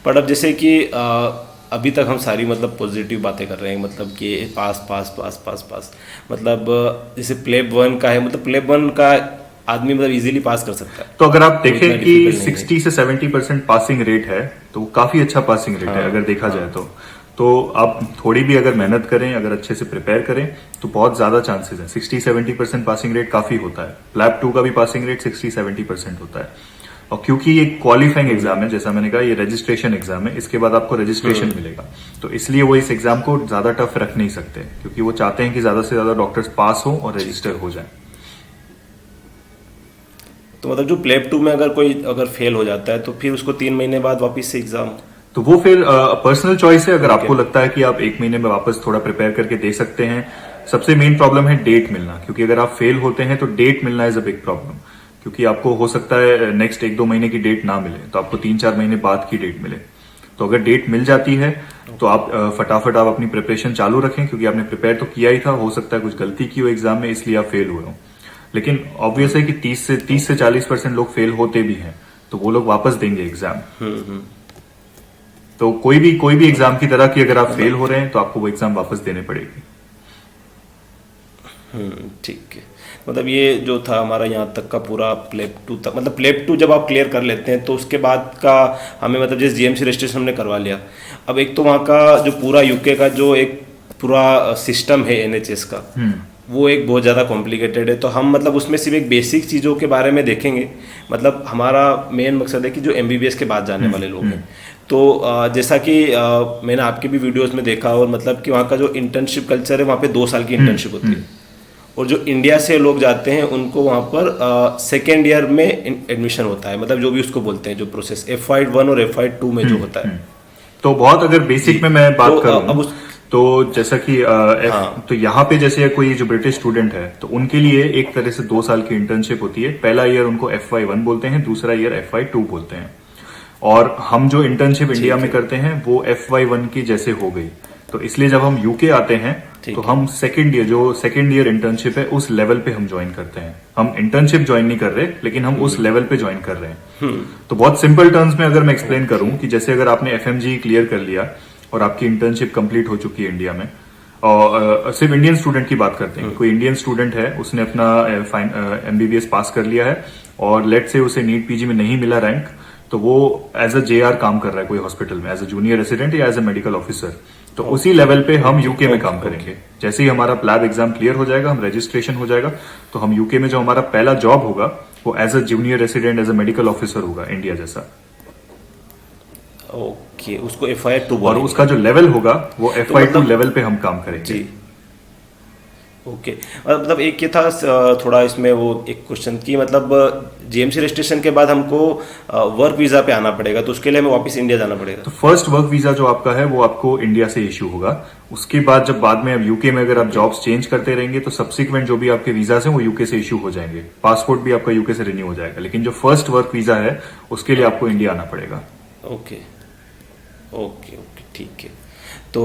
पर अब जैसे कि अभी तक हम सारी मतलब पॉजिटिव बातें कर रहे हैं, मतलब कि पास पास पास पास पास, मतलब जैसे प्लेब 1 का है, मतलब प्लेब 1 का आदमी मतलब इजीली पास कर सकता है। तो अगर आप देखें कि 60 से 70% पासिंग रेट है तो वो काफी अच्छा पासिंग रेट है अगर देखा जाए तो आप थोड़ी भी अगर मेहनत करें, अगर अच्छे से प्रिपेयर करें तो बहुत ज्यादा चांसेस है। 60-70% पासिंग रेट काफी होता है। लैब 2 का भी पासिंग रेट 60-70% होता है। और क्योंकि ये क्वालिफाइंग एग्जाम है, जैसा मैंने कहा ये रजिस्ट्रेशन एग्जाम है, इसके बाद आपको रजिस्ट्रेशन मिलेगा, तो इसलिए वो इस एग्जाम को ज्यादा टफ रख नहीं सकते, क्योंकि वो चाहते हैं कि ज्यादा से ज्यादा डॉक्टर्स पास हो और रजिस्टर हो जाए। तो मतलब जो प्लेब 2 में अगर फेल हो जाता है तो फिर उसको 3 महीने बाद वापस से एग्जाम, तो वो फिर पर्सनल चॉइस है। अगर आपको लगता है कि आप 1 महीने में वापस थोड़ा प्रिपेयर करके दे सकते हैं। सबसे मेन प्रॉब्लम है डेट मिलना, क्योंकि अगर आप फेल होते हैं तो डेट मिलना इज अ बिग प्रॉब्लम, क्योंकि आपको हो सकता है नेक्स्ट 1-2 महीने की डेट ना मिले, तो आपको 3-4 महीने बाद की डेट मिले। तो अगर डेट मिल जाती है तो आप फटाफट आप अपनी प्रिपरेशन चालू रखें, क्योंकि आपने प्रिपेयर तो किया ही था, हो सकता है कुछ गलती की हो एग्जाम में इसलिए आप फेल हुए हो। लेकिन ऑब्वियस है कि 30 से 40% लोग फेल होते भी हैं, तो वो लोग वापस देंगे एग्जाम। तो कोई भी एग्जाम की तरह कि अगर आप फेल हो रहे हैं तो आपको वो एग्जाम वापस देने पड़ेगी। ठीक है। मतलब ये जो था हमारा यहाँ तक का पूरा प्लेब 2 तक, मतलब प्लेब 2 जब आप क्लियर कर लेते हैं तो उसके बाद का हमें मतलब जैसे GMC रजिस्ट्रेशन हमने करवा लिया, अब एक तो वहाँ का जो पूरा यूके का जो एक पूरा सिस्टम है NHS का, वो एक बहुत ज़्यादा कॉम्प्लिकेटेड है। तो हम मतलब उसमें सिर्फ एक बेसिक चीज़ों के बारे में देखेंगे। मतलब हमारा मेन मकसद है कि जो MBBS के बाद जाने वाले लोग हैं, तो जैसा कि मैंने आपके भी वीडियोस में देखा, और मतलब कि वहाँ का जो इंटर्नशिप कल्चर है, वहाँ पे 2 साल की इंटर्नशिप होती है, और जो इंडिया से लोग जाते हैं उनको वहाँ पर सेकेंड ईयर में एडमिशन होता है, मतलब जो भी उसको बोलते हैं जो प्रोसेस FY1 और FY2 में जो होता है। तो बहुत अगर बेसिक में मैं बात करूँ तो जैसा कि तो यहाँ पे जैसे कोई जो ब्रिटिश स्टूडेंट है तो उनके लिए एक तरह से 2 साल की इंटर्नशिप होती है। पहला ईयर उनको FY1 बोलते हैं, दूसरा ईयर FY2 बोलते हैं। और हम जो इंटर्नशिप इंडिया में करते हैं वो FY1 की जैसे हो गई, तो इसलिए जब हम यूके आते हैं तो हम सेकेंड ईयर इंटर्नशिप है उस लेवल पे हम ज्वाइन करते हैं। हम इंटर्नशिप ज्वाइन नहीं कर रहे, लेकिन हम उस लेवल पे ज्वाइन कर रहे हैं। तो बहुत सिंपल टर्म्स में अगर मैं एक्सप्लेन करूं कि जैसे अगर आपने FMG क्लियर कर लिया और आपकी इंटर्नशिप कंप्लीट हो चुकी है इंडिया में, और सिर्फ इंडियन स्टूडेंट की बात करते हैं, कोई इंडियन स्टूडेंट है, उसने अपना MBBS पास कर लिया है और लेट से उसे नीट PG में नहीं मिला रैंक, तो वो एज अ JR काम कर रहा है कोई हॉस्पिटल में, एज अ जूनियर रेसिडेंट या एज अ मेडिकल ऑफिसर। तो उसी लेवल पे हम यूके में काम करेंगे। जैसे ही हमारा प्लैब एग्जाम क्लियर हो जाएगा, हम रजिस्ट्रेशन हो जाएगा, तो हम यूके में जो हमारा पहला जॉब होगा वो as a junior resident, as a medical officer होगा इंडिया जैसा। ओके, उसको FY2 और उसका जो लेवल होगा वो FY2 लेवल पे हम काम करेंगे। जी, ओके। मतलब एक ये था थोड़ा इसमें वो एक क्वेश्चन की मतलब जीएमसी रजिस्ट्रेशन के बाद हमको वर्क वीजा पे आना पड़ेगा, तो उसके लिए हमें वापस इंडिया जाना पड़ेगा? तो फर्स्ट वर्क वीजा जो आपका है वो आपको इंडिया से इश्यू होगा। उसके बाद जब बाद में अब यूके में अगर आप जॉब्स चेंज करते रहेंगे तो सब्सिक्वेंट जो भी आपके वीजास हैं वो यूके से इश्यू हो जाएंगे, पासपोर्ट भी आपका यूके से रिन्यू हो जाएगा, लेकिन जो फर्स्ट वर्क वीजा है उसके लिए आपको इंडिया आना पड़ेगा। ओके ओके ओके, ठीक है। तो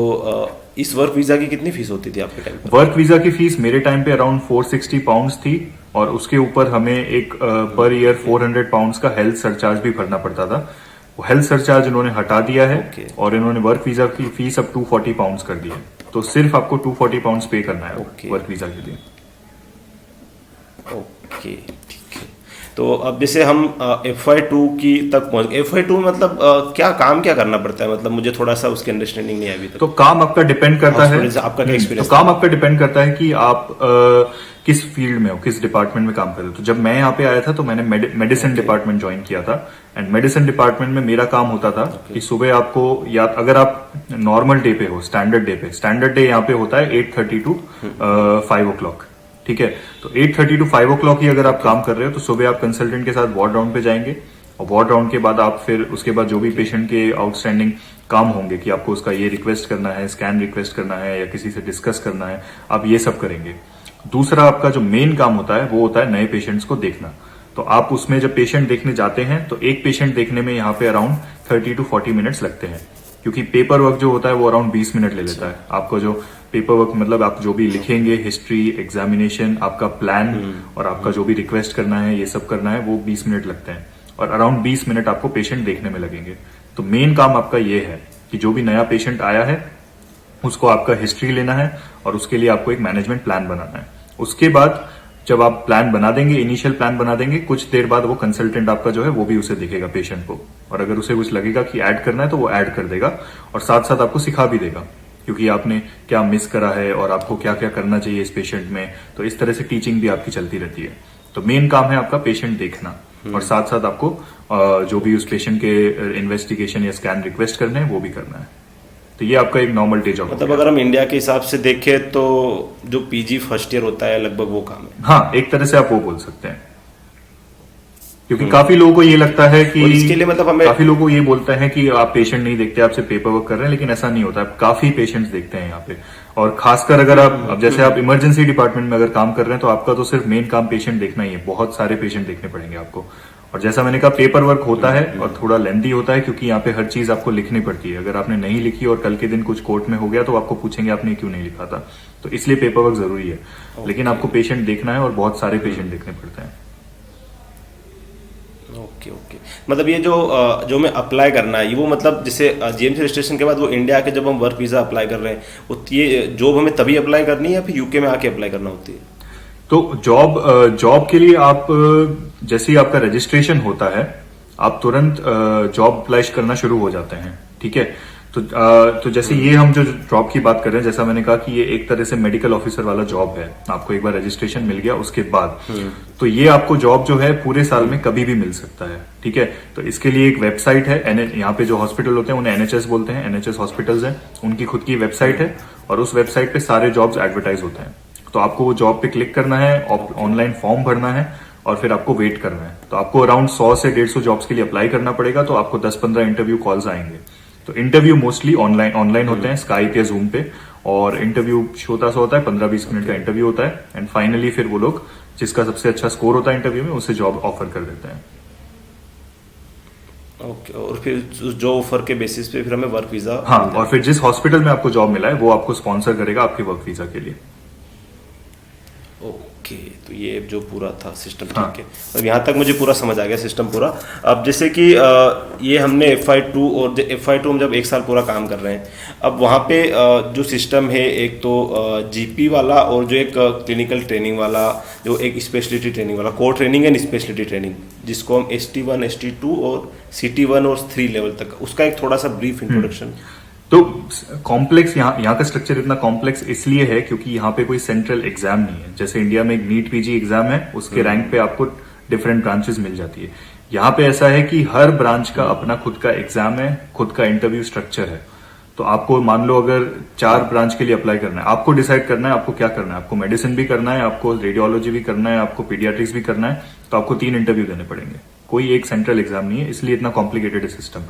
इस वर्क वीजा की कितनी फीस होती थी आपके टाइम पर? वर्क वीजा की फीस मेरे टाइम पे अराउंड 460 पाउंड्स थी, और उसके ऊपर हमें एक पर ईयर 400 पाउंड्स का हेल्थ सरचार्ज भी भरना पड़ता था। वो हेल्थ सरचार्ज इन्होंने हटा दिया है Okay. और इन्होंने वर्क वीजा की फीस अब 240 पाउंड्स कर दी है। तो सिर्फ आपको 240 पाउंड्स पे करना है Okay. वर्क वीजा के लिए। ओके, ठीक है। तो अब जैसे हम FY2 की तक पहुंच गए, FY2 मतलब क्या काम क्या करना पड़ता है? मतलब मुझे थोड़ा सा उसकी अंडरस्टैंडिंग नहीं है अभी तक। तो काम आपका डिपेंड करता है, आपका क्या एक्सपीरियंस? तो काम आपका डिपेंड करता है कि आप किस फील्ड में हो, किस डिपार्टमेंट में काम कर रहे हो। तो जब मैं यहाँ पे आया था तो मैंने मेडिसिन डिपार्टमेंट ज्वाइन किया था, एंड मेडिसिन डिपार्टमेंट में मेरा काम होता था कि सुबह आपको, या अगर आप नॉर्मल डे पे हो, स्टैंडर्ड डे यहाँ पे होता है 8:30 टू 5 o'clock, ठीक है। तो 8:30 टू 5 o'clock ही अगर आप काम कर रहे हो तो सुबह आप कंसल्टेंट के साथ वार्ड राउंड पे जाएंगे, और वार्ड राउंड के बाद आप फिर उसके बाद जो भी पेशेंट के आउटस्टैंडिंग काम होंगे कि आपको उसका ये रिक्वेस्ट करना है, स्कैन रिक्वेस्ट करना है, या किसी से डिस्कस करना है, आप ये सब करेंगे। दूसरा आपका जो मेन काम होता है वो होता है नए पेशेंट्स को देखना। तो आप उसमें जब पेशेंट देखने जाते हैं तो एक पेशेंट देखने में यहाँ पे अराउंड 30 टू 40 मिनट्स लगते हैं, क्योंकि पेपर वर्क जो होता है वो अराउंड 20 मिनट ले लेता है। आपको जो पेपर वर्क मतलब आप जो भी लिखेंगे, हिस्ट्री, एग्जामिनेशन, आपका प्लान और आपका जो भी रिक्वेस्ट करना है, ये सब करना है, वो 20 मिनट लगते हैं, और अराउंड 20 मिनट आपको पेशेंट देखने में लगेंगे। तो मेन काम आपका ये है कि जो भी नया पेशेंट आया है उसको आपका हिस्ट्री लेना है, और उसके लिए आपको एक मैनेजमेंट प्लान बनाना है। उसके बाद जब आप प्लान बना देंगे, इनिशियल प्लान बना देंगे, कुछ देर बाद वो कंसल्टेंट आपका जो है वो भी उसे देखेगा पेशेंट को, और अगर उसे कुछ लगेगा कि ऐड करना है तो वो ऐड कर देगा, और साथ साथ आपको सिखा भी देगा क्योंकि आपने क्या मिस करा है और आपको क्या क्या करना चाहिए इस पेशेंट में। तो इस तरह से टीचिंग भी आपकी चलती रहती है। तो मेन काम है आपका पेशेंट देखना, और साथ साथ आपको जो भी उस पेशेंट के इन्वेस्टिगेशन या स्कैन रिक्वेस्ट करने हैं वो भी करना है। तो ये आपका एक नॉर्मल डे जॉब। मतलब अगर हम इंडिया के हिसाब से देखें तो जो पीजी फर्स्ट ईयर होता है लगभग वो काम है। हाँ, एक तरह से आप वो बोल सकते हैं, क्योंकि काफी लोगों को ये लगता है कि, और इसके लिए मतलब हमें, काफी लोगों को ये बोलता है कि आप पेशेंट नहीं देखते, आपसे पेपर वर्क कर रहे हैं, लेकिन ऐसा नहीं होता। आप काफी पेशेंट्स देखते हैं यहाँ पे, और खासकर अगर आप अब जैसे आप इमरजेंसी डिपार्टमेंट में अगर काम कर रहे हैं तो आपका तो सिर्फ मेन काम पेशेंट देखना ही है। बहुत सारे पेशेंट देखने पड़ेंगे आपको, और जैसा मैंने कहा पेपर वर्क होता है और थोड़ा लेंथी होता है, क्योंकि यहाँ पे हर चीज आपको लिखनी पड़ती है। अगर आपने नहीं लिखी और कल के दिन कुछ कोर्ट में हो गया तो आपको पूछेंगे आपने क्यों नहीं लिखा था। तो इसलिए पेपर वर्क जरूरी है, लेकिन आपको पेशेंट देखना है और बहुत सारे पेशेंट देखने पड़ते हैं। Okay okay. मतलब ये जो मैं अप्लाई करना है वो मतलब जैसे जीएमसी रजिस्ट्रेशन के बाद वो इंडिया के जब हम वर्क वीजा अप्लाई कर रहे हैं, वो ये जॉब हमें तभी अप्लाई करनी है या फिर यूके में आके अप्लाई करना होती है? तो जॉब के लिए आप जैसे ही आपका रजिस्ट्रेशन होता है आप तुरंत जॉब अप्लाई करना शुरू हो जाते हैं, ठीक है। तो जैसे ये हम जो जॉब की बात कर रहे हैं, जैसा मैंने कहा कि ये एक तरह से मेडिकल ऑफिसर वाला जॉब है। आपको एक बार रजिस्ट्रेशन मिल गया उसके बाद तो ये आपको जॉब जो है पूरे साल में कभी भी मिल सकता है, ठीक है। तो इसके लिए एक वेबसाइट है, यहाँ पे जो हॉस्पिटल होते हैं उन्हें एनएचएस बोलते हैं, एनएचएस हॉस्पिटल्स हैं, उनकी खुद की वेबसाइट है, और उस वेबसाइट पे सारे जॉब्स एडवर्टाइज होते हैं। तो आपको वो जॉब पे क्लिक करना है, ऑनलाइन फॉर्म भरना है, और फिर आपको वेट करना है। तो आपको अराउंड 100 से 150 जॉब्स के लिए अप्लाई करना पड़ेगा। तो आपको 10-15 इंटरव्यू कॉल्स आएंगे। तो इंटरव्यू मोस्टली ऑनलाइन होते हैं, स्काइप या जूम पे, और इंटरव्यू छोटा सा होता है, 15-20 मिनट का इंटरव्यू होता है, एंड फाइनली फिर वो लोग जिसका सबसे अच्छा स्कोर होता है इंटरव्यू में उसे जॉब ऑफर कर देते हैं। ओके, और फिर जो ऑफर के बेसिस पे फिर हमें वर्क वीजा, हाँ, और फिर जिस हॉस्पिटल में आपको जॉब मिला है वो आपको स्पॉन्सर करेगा आपके वर्क वीजा के लिए। ओके, तो ये जो पूरा था सिस्टम, हाँ। ठीक है। अब यहाँ तक मुझे पूरा समझ आ गया सिस्टम पूरा। अब जैसे कि ये हमने FY2 और FY2 हम जब एक साल पूरा काम कर रहे हैं, अब वहाँ पे जो सिस्टम है, एक तो जीपी वाला और जो एक क्लिनिकल ट्रेनिंग वाला, जो एक स्पेशलिटी ट्रेनिंग वाला, core training and speciality training, जिसको हम ST1, ST2 और CT1 और 3 लेवल तक, उसका एक थोड़ा सा ब्रीफ इंट्रोडक्शन। तो कॉम्प्लेक्स यहाँ का स्ट्रक्चर इतना कॉम्प्लेक्स इसलिए है क्योंकि यहाँ पे कोई सेंट्रल एग्जाम नहीं है। जैसे इंडिया में एक नीट पीजी एग्जाम है, उसके रैंक पे आपको डिफरेंट ब्रांचेस मिल जाती है। यहाँ पे ऐसा है कि हर ब्रांच का अपना खुद का एग्जाम है, खुद का इंटरव्यू स्ट्रक्चर है। तो आपको मान लो अगर 4 ब्रांच के लिए अप्लाई करना है, आपको डिसाइड करना है आपको क्या करना है, आपको मेडिसिन भी करना है, आपको रेडियोलॉजी भी करना है, आपको पीडियाट्रिक्स भी करना है, तो आपको 3 इंटरव्यू देने पड़ेंगे। कोई एक सेंट्रल एग्जाम नहीं है, इसलिए इतना कॉम्प्लिकेटेड है सिस्टम।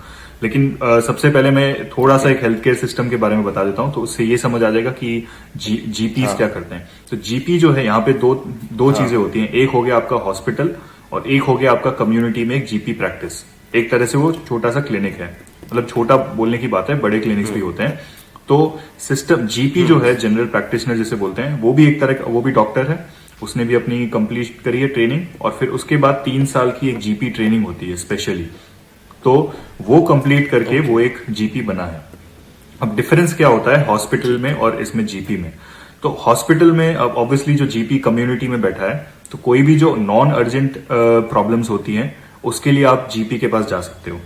लेकिन सबसे पहले मैं थोड़ा सा एक हेल्थ केयर सिस्टम के बारे में बता देता हूं, तो उससे ये समझ आ जाएगा कि जीपीज क्या करते हैं। तो जीपी जो है यहाँ पे दो चीजें होती हैं, एक हो गया आपका हॉस्पिटल और एक हो गया आपका कम्युनिटी में एक जीपी प्रैक्टिस। एक तरह से वो छोटा सा क्लिनिक है, मतलब छोटा बोलने की बात है, बड़े क्लिनिक्स भी होते हैं। तो सिस्टम जीपी जो है जनरल प्रैक्टिशनर जिसे बोलते हैं, वो भी एक तरह का, वो भी डॉक्टर है, उसने भी अपनी कंप्लीट करी है ट्रेनिंग, और फिर उसके बाद 3 साल की एक जीपी ट्रेनिंग होती है स्पेशली, तो वो कंप्लीट करके वो एक जीपी बना है। अब डिफरेंस क्या होता है हॉस्पिटल में और इसमें जीपी में? तो हॉस्पिटल में अब ऑब्वियसली जो जीपी कम्युनिटी में बैठा है, तो कोई भी जो नॉन अर्जेंट प्रॉब्लम्स होती हैं उसके लिए आप जीपी के पास जा सकते हो।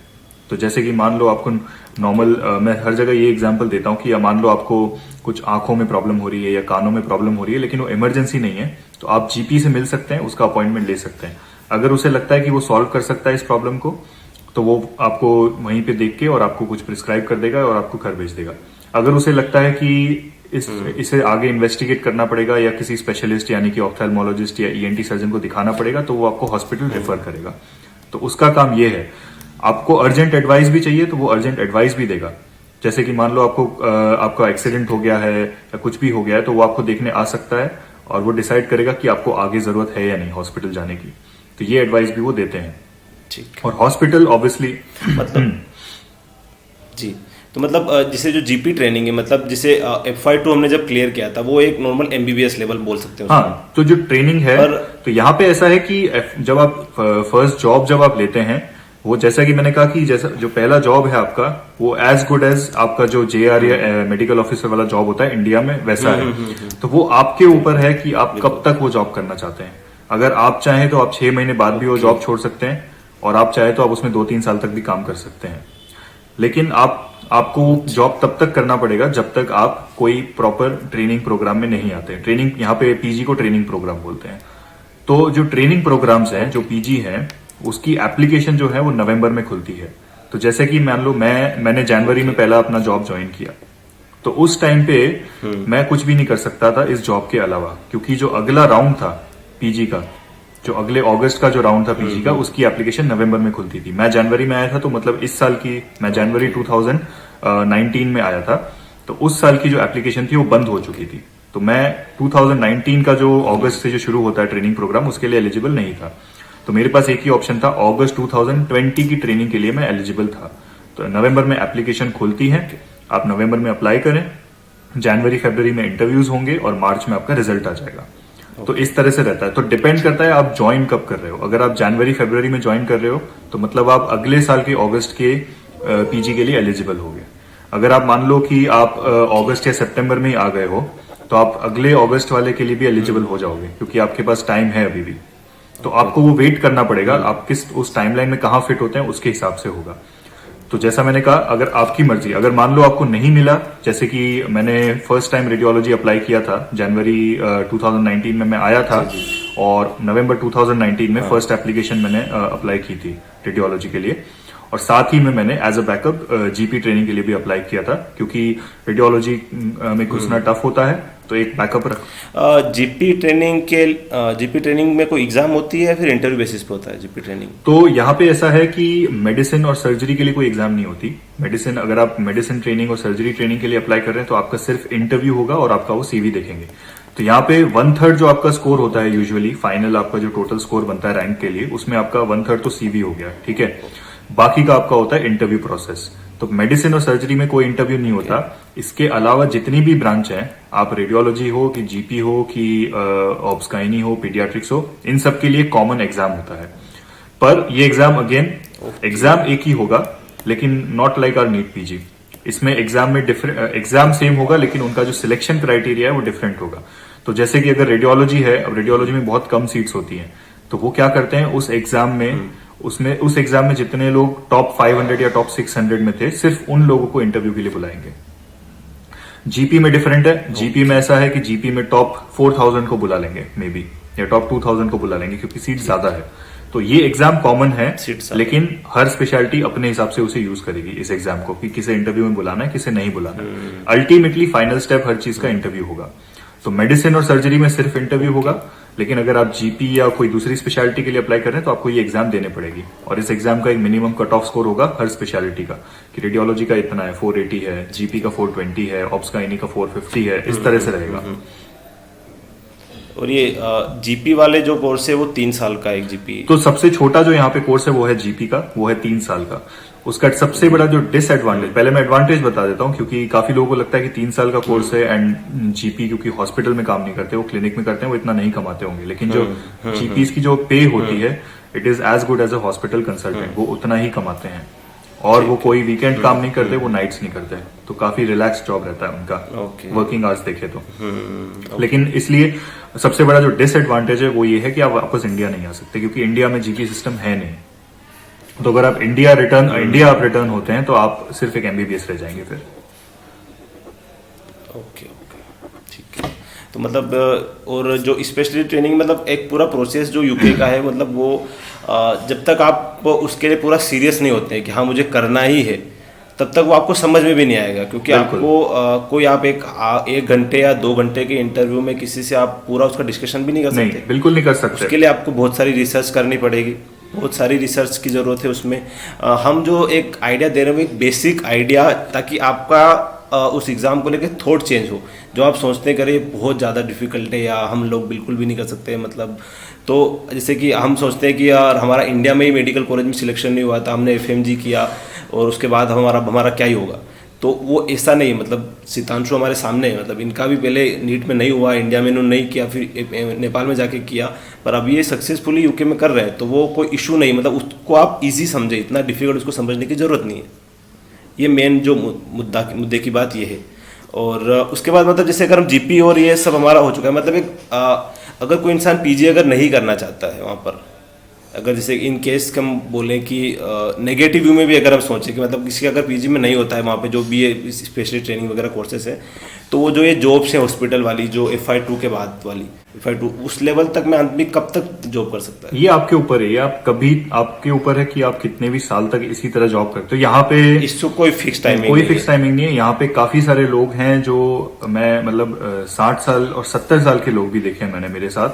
तो जैसे कि मान लो आपको नॉर्मल, मैं हर जगह ये एग्जांपल देता हूं कि या मान लो आपको कुछ आंखों में प्रॉब्लम हो रही है या कानों में प्रॉब्लम हो रही है, लेकिन वो इमरजेंसी नहीं है, तो आप जीपी से मिल सकते हैं, उसका अपॉइंटमेंट ले सकते हैं। अगर उसे लगता है कि वो सॉल्व कर सकता है इस प्रॉब्लम को, तो वो आपको वहीं पे देख के और आपको कुछ प्रिस्क्राइब कर देगा और आपको घर भेज देगा। अगर उसे लगता है कि इसे आगे इन्वेस्टिगेट करना पड़ेगा या किसी स्पेशलिस्ट यानी कि ऑप्थेल्मोलॉजिस्ट या ईएनटी सर्जन को दिखाना पड़ेगा, तो वो आपको हॉस्पिटल रेफर करेगा। तो उसका काम ये है, आपको अर्जेंट एडवाइस भी चाहिए तो वो अर्जेंट एडवाइस भी देगा। जैसे कि मान लो आपका एक्सीडेंट हो गया है या कुछ भी हो गया है, तो वो आपको देखने आ सकता है और वो डिसाइड करेगा कि आपको आगे जरूरत है या नहीं हॉस्पिटल जाने की। तो ये एडवाइस भी वो देते हैं। ठीक। और हॉस्पिटल ऑब्वियसली मतलब जी, तो मतलब जिसे जो जीपी ट्रेनिंग है, मतलब जिसे F52 हमने जब क्लियर किया था, वो एक नॉर्मल एमबीबीएस लेवल बोल सकते हैं। हाँ, तो जो ट्रेनिंग है, तो यहाँ पे ऐसा है कि जब आप फर्स्ट जॉब जब आप लेते हैं, वो जैसा कि मैंने कहा कि जैसा जो पहला जॉब है आपका, वो एज गुड एज आपका जो जेआर या मेडिकल ऑफिसर वाला जॉब होता है इंडिया में, वैसा है। तो वो आपके ऊपर है कि आप कब तक वो जॉब करना चाहते हैं। अगर आप चाहें तो आप 6 महीने बाद भी वो जॉब छोड़ सकते हैं, और आप चाहे तो आप उसमें 2-3 साल तक भी काम कर सकते हैं। लेकिन आपको जॉब तब तक करना पड़ेगा जब तक आप कोई प्रॉपर ट्रेनिंग प्रोग्राम में नहीं आते। ट्रेनिंग, यहाँ पे पीजी को ट्रेनिंग प्रोग्राम बोलते हैं। तो जो ट्रेनिंग प्रोग्राम्स हैं, जो पीजी हैं, उसकी एप्लीकेशन जो है वो नवंबर में खुलती है। तो जैसे कि मान लो मैंने जनवरी में पहला अपना जॉब ज्वाइन किया, तो उस टाइम पे मैं कुछ भी नहीं कर सकता था इस जॉब के अलावा, क्योंकि जो अगला राउंड था पीजी का, जो अगले अगस्त का जो राउंड था पीजी का, उसकी एप्लीकेशन नवंबर में खुलती थी। मैं जनवरी में आया था, तो मतलब इस साल की, मैं जनवरी 2019 में आया था, तो उस साल की जो एप्लीकेशन थी वो बंद हो चुकी थी। तो मैं 2019 का जो अगस्त से जो शुरू होता है ट्रेनिंग प्रोग्राम, उसके लिए एलिजिबल नहीं था। तो मेरे पास एक ही ऑप्शन था, अगस्त 2020 की ट्रेनिंग के लिए मैं एलिजिबल था। तो नवंबर में एप्लीकेशन खुलती है, आप नवंबर में अप्लाई करें, जनवरी फरवरी में इंटरव्यूज होंगे और मार्च में आपका रिजल्ट आ जाएगा। तो इस तरह से रहता है। तो डिपेंड करता है आप ज्वाइन कब कर रहे हो। अगर आप जनवरी फरवरी में ज्वाइन कर रहे हो, तो मतलब आप अगले साल के अगस्त के पीजी के लिए एलिजिबल हो गए। अगर आप मान लो कि आप अगस्त या सितंबर में ही आ गए हो, तो आप अगले अगस्त वाले के लिए भी एलिजिबल हो जाओगे, क्योंकि आपके पास टाइम है अभी भी। तो आपको वो वेट करना पड़ेगा, आप किस उस टाइमलाइन में कहाँ फिट होते हैं उसके हिसाब से होगा। तो जैसा मैंने कहा, अगर आपकी मर्जी, अगर मान लो आपको नहीं मिला, जैसे कि मैंने फर्स्ट टाइम रेडियोलॉजी अप्लाई किया था जनवरी 2019 में मैं आया था, और नवंबर 2019 में फर्स्ट एप्लीकेशन मैंने अप्लाई की थी रेडियोलॉजी के लिए, और साथ ही में मैंने as a backup GP training के लिए भी अप्लाई किया था, क्योंकि रेडियोलॉजी में घुसना टफ होता है, तो एक बैकअप रख। जीपी ट्रेनिंग में कोई एग्जाम होती है, फिर इंटरव्यू बेसिस पे होता है जीपी ट्रेनिंग? तो यहाँ पे ऐसा है कि मेडिसिन और सर्जरी के लिए कोई एग्जाम नहीं होती। मेडिसिन, अगर आप मेडिसिन ट्रेनिंग और सर्जरी ट्रेनिंग के लिए अप्लाई कर रहे हैं, तो आपका सिर्फ इंटरव्यू होगा और आपका वो सीवी देखेंगे। तो यहाँ पे 1/3 जो आपका स्कोर होता है, यूजुअली फाइनल आपका जो टोटल स्कोर बनता है रैंक के लिए, उसमें आपका 1/3 तो सीवी हो गया, ठीक है। बाकी का आपका होता है इंटरव्यू प्रोसेस। तो मेडिसिन और सर्जरी में कोई इंटरव्यू नहीं होता। इसके अलावा जितनी भी ब्रांच है, आप रेडियोलॉजी हो कि जीपी हो कि ऑब्सकाइनी हो, पीडियाट्रिक्स हो, इन सब के लिए कॉमन एग्जाम होता है। पर ये एग्जाम अगेन एग्जाम एक ही होगा, लेकिन not like our NEET PG. इसमें एग्जाम में एग्जाम सेम होगा, लेकिन उनका जो सिलेक्शन क्राइटेरिया है वो डिफरेंट होगा। तो जैसे कि अगर रेडियोलॉजी है, अब रेडियोलॉजी में बहुत कम सीट्स होती हैं, तो वो क्या करते हैं उस एग्जाम में, उस एग्जाम में जितने लोग टॉप 500 या टॉप 600 में थे, सिर्फ उन लोगों को इंटरव्यू के लिए बुलाएंगे। जीपी में डिफरेंट है। जीपी में ऐसा है कि जीपी में टॉप 4000 को बुला लेंगे मे बी, या टॉप 2000 को बुला लेंगे, क्योंकि सीट ज्यादा है। तो ये एग्जाम कॉमन है, Seats लेकिन हर स्पेशलिटी अपने हिसाब से उसे यूज करेगी इस एग्जाम को, कि किसे इंटरव्यू में बुलाना है, किसे नहीं बुलाना है। अल्टीमेटली फाइनल स्टेप हर चीज का इंटरव्यू होगा। तो मेडिसिन और सर्जरी में सिर्फ इंटरव्यू होगा, लेकिन अगर आप जीपी या कोई दूसरी स्पेशलिटी के लिए अप्लाई कर रहे हैं तो आपको ये एग्जाम देने पड़ेगी। और इस एग्जाम का एक मिनिमम कट ऑफ स्कोर होगा हर स्पेशलिटी का, कि रेडियोलॉजी का इतना है, 480 है, जीपी का 420 है, ऑप्स का का 450 है, इस तरह से रहेगा। और ये जीपी वाले जो कोर्स है वो 3 साल का एक जीपी। तो सबसे छोटा जो यहाँ पे कोर्स है वो है जीपी का, वो है 3 साल का। उसका सबसे बड़ा जो डिसएडवांटेज, पहले मैं एडवांटेज बता देता हूँ, क्योंकि काफी लोगों को लगता है कि 3 साल का कोर्स है एंड जीपी क्योंकि हॉस्पिटल में काम नहीं करते, वो क्लिनिक में करते हैं, वो इतना नहीं कमाते होंगे। लेकिन जो जीपीज की जो पे होती है, it is as good as a hospital consultant, वो उतना ही कमाते हैं। और वो कोई वीकेंड काम नहीं करते, वो नाइट्स नहीं करते, तो काफी रिलैक्स जॉब रहता है उनका वर्किंग आवर्स देखे तो। लेकिन इसलिए सबसे बड़ा जो डिसएडवांटेज है वो ये है कि आप वापस इंडिया नहीं आ सकते, क्योंकि इंडिया में जीपी सिस्टम है नहीं। तो अगर आप इंडिया आप रिटर्न होते हैं तो आप सिर्फ एक एमबीबीएस रह जाएंगे फिर। ओके ठीक है। तो मतलब और जो स्पेशलिस्ट ट्रेनिंग, मतलब एक पूरा प्रोसेस जो यूके का है, मतलब वो जब तक आप उसके लिए पूरा सीरियस नहीं होते हैं कि हाँ मुझे करना ही है, तब तक वो आपको समझ में भी नहीं आएगा, क्योंकि आपको कोई आप एक घंटे या 2 घंटे के इंटरव्यू में किसी से आप पूरा उसका डिस्कशन भी नहीं कर सकते। बिल्कुल नहीं कर सकते। उसके लिए आपको बहुत सारी रिसर्च करनी पड़ेगी, बहुत सारी रिसर्च की जरूरत है उसमें। हम जो एक आइडिया दे रहे हैं, एक बेसिक आइडिया, ताकि आपका उस एग्ज़ाम को लेकर थॉट चेंज हो। जो आप सोचते हैं कि अरे बहुत ज़्यादा डिफिकल्ट है या हम लोग बिल्कुल भी नहीं कर सकते, मतलब तो जैसे कि हम सोचते हैं कि यार हमारा इंडिया में ही मेडिकल कॉलेज में सिलेक्शन नहीं हुआ था, हमने एफएमजी किया और उसके बाद हमारा क्या ही होगा। तो वो ऐसा नहीं, मतलब सितांशु हमारे सामने है, मतलब इनका भी पहले नीट में नहीं हुआ, इंडिया में इन्होंने नहीं किया, फिर नेपाल में जाके किया, पर अब ये सक्सेसफुली यूके में कर रहे हैं। तो वो कोई इशू नहीं, मतलब उसको आप इजी समझे, इतना डिफिकल्ट उसको समझने की जरूरत नहीं है। ये मेन जो मुद्दे की बात ये है। और उसके बाद मतलब जैसे अगर हम जीपी और ये सब हमारा हो चुका है, मतलब एक अगर कोई इंसान पीजी अगर नहीं करना चाहता है वहाँ पर, अगर जैसे इन केस हम बोलें कि नेगेटिव व्यू में भी अगर हम सोचें कि मतलब किसी का अगर पीजी में नहीं होता है वहाँ पे जो भी ये स्पेशलिस्ट ट्रेनिंग वगैरह कोर्सेस है, तो वो जो ये जॉब्स हैं हॉस्पिटल वाली, जो FI2 के बाद वाली FI2, उस लेवल तक में आदमी कब तक जॉब कर सकता है? ये आपके ऊपर है, ये आपके ऊपर है कि आप कितने भी साल तक इसी तरह जॉब करते हो। यहाँ पे इसको कोई फिक्स टाइमिंग नहीं है। यहाँ पे काफी सारे लोग हैं जो मैं मतलब 60 साल और 70 साल के लोग भी देखे हैं मैंने मेरे साथ,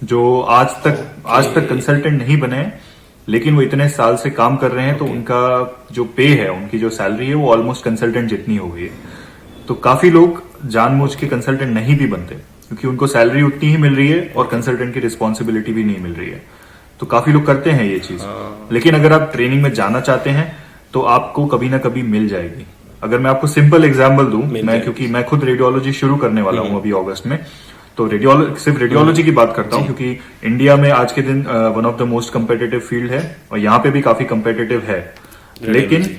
जो आज तक कंसल्टेंट नहीं बने, लेकिन वो इतने साल से काम कर रहे हैं। तो उनका जो पे है, उनकी जो सैलरी है, वो ऑलमोस्ट कंसल्टेंट जितनी हो गई है। तो काफी लोग जानबूझ के कंसल्टेंट नहीं भी बनते, क्योंकि उनको सैलरी उतनी ही मिल रही है और कंसल्टेंट की रिस्पॉन्सिबिलिटी भी नहीं मिल रही है। तो काफी लोग करते हैं ये चीज। लेकिन अगर आप ट्रेनिंग में जाना चाहते हैं तो आपको कभी ना कभी मिल जाएगी। अगर मैं आपको सिंपल एग्जाम्पल दूं, क्योंकि मैं खुद रेडियोलॉजी शुरू करने वाला हूं अभी अगस्त में, तो सिर्फ रेडियोलॉजी की बात करता हूं, क्योंकि इंडिया में आज के दिन one of the most competitive field है और यहाँ पे भी काफी कम्पिटिटिव है। लेकिन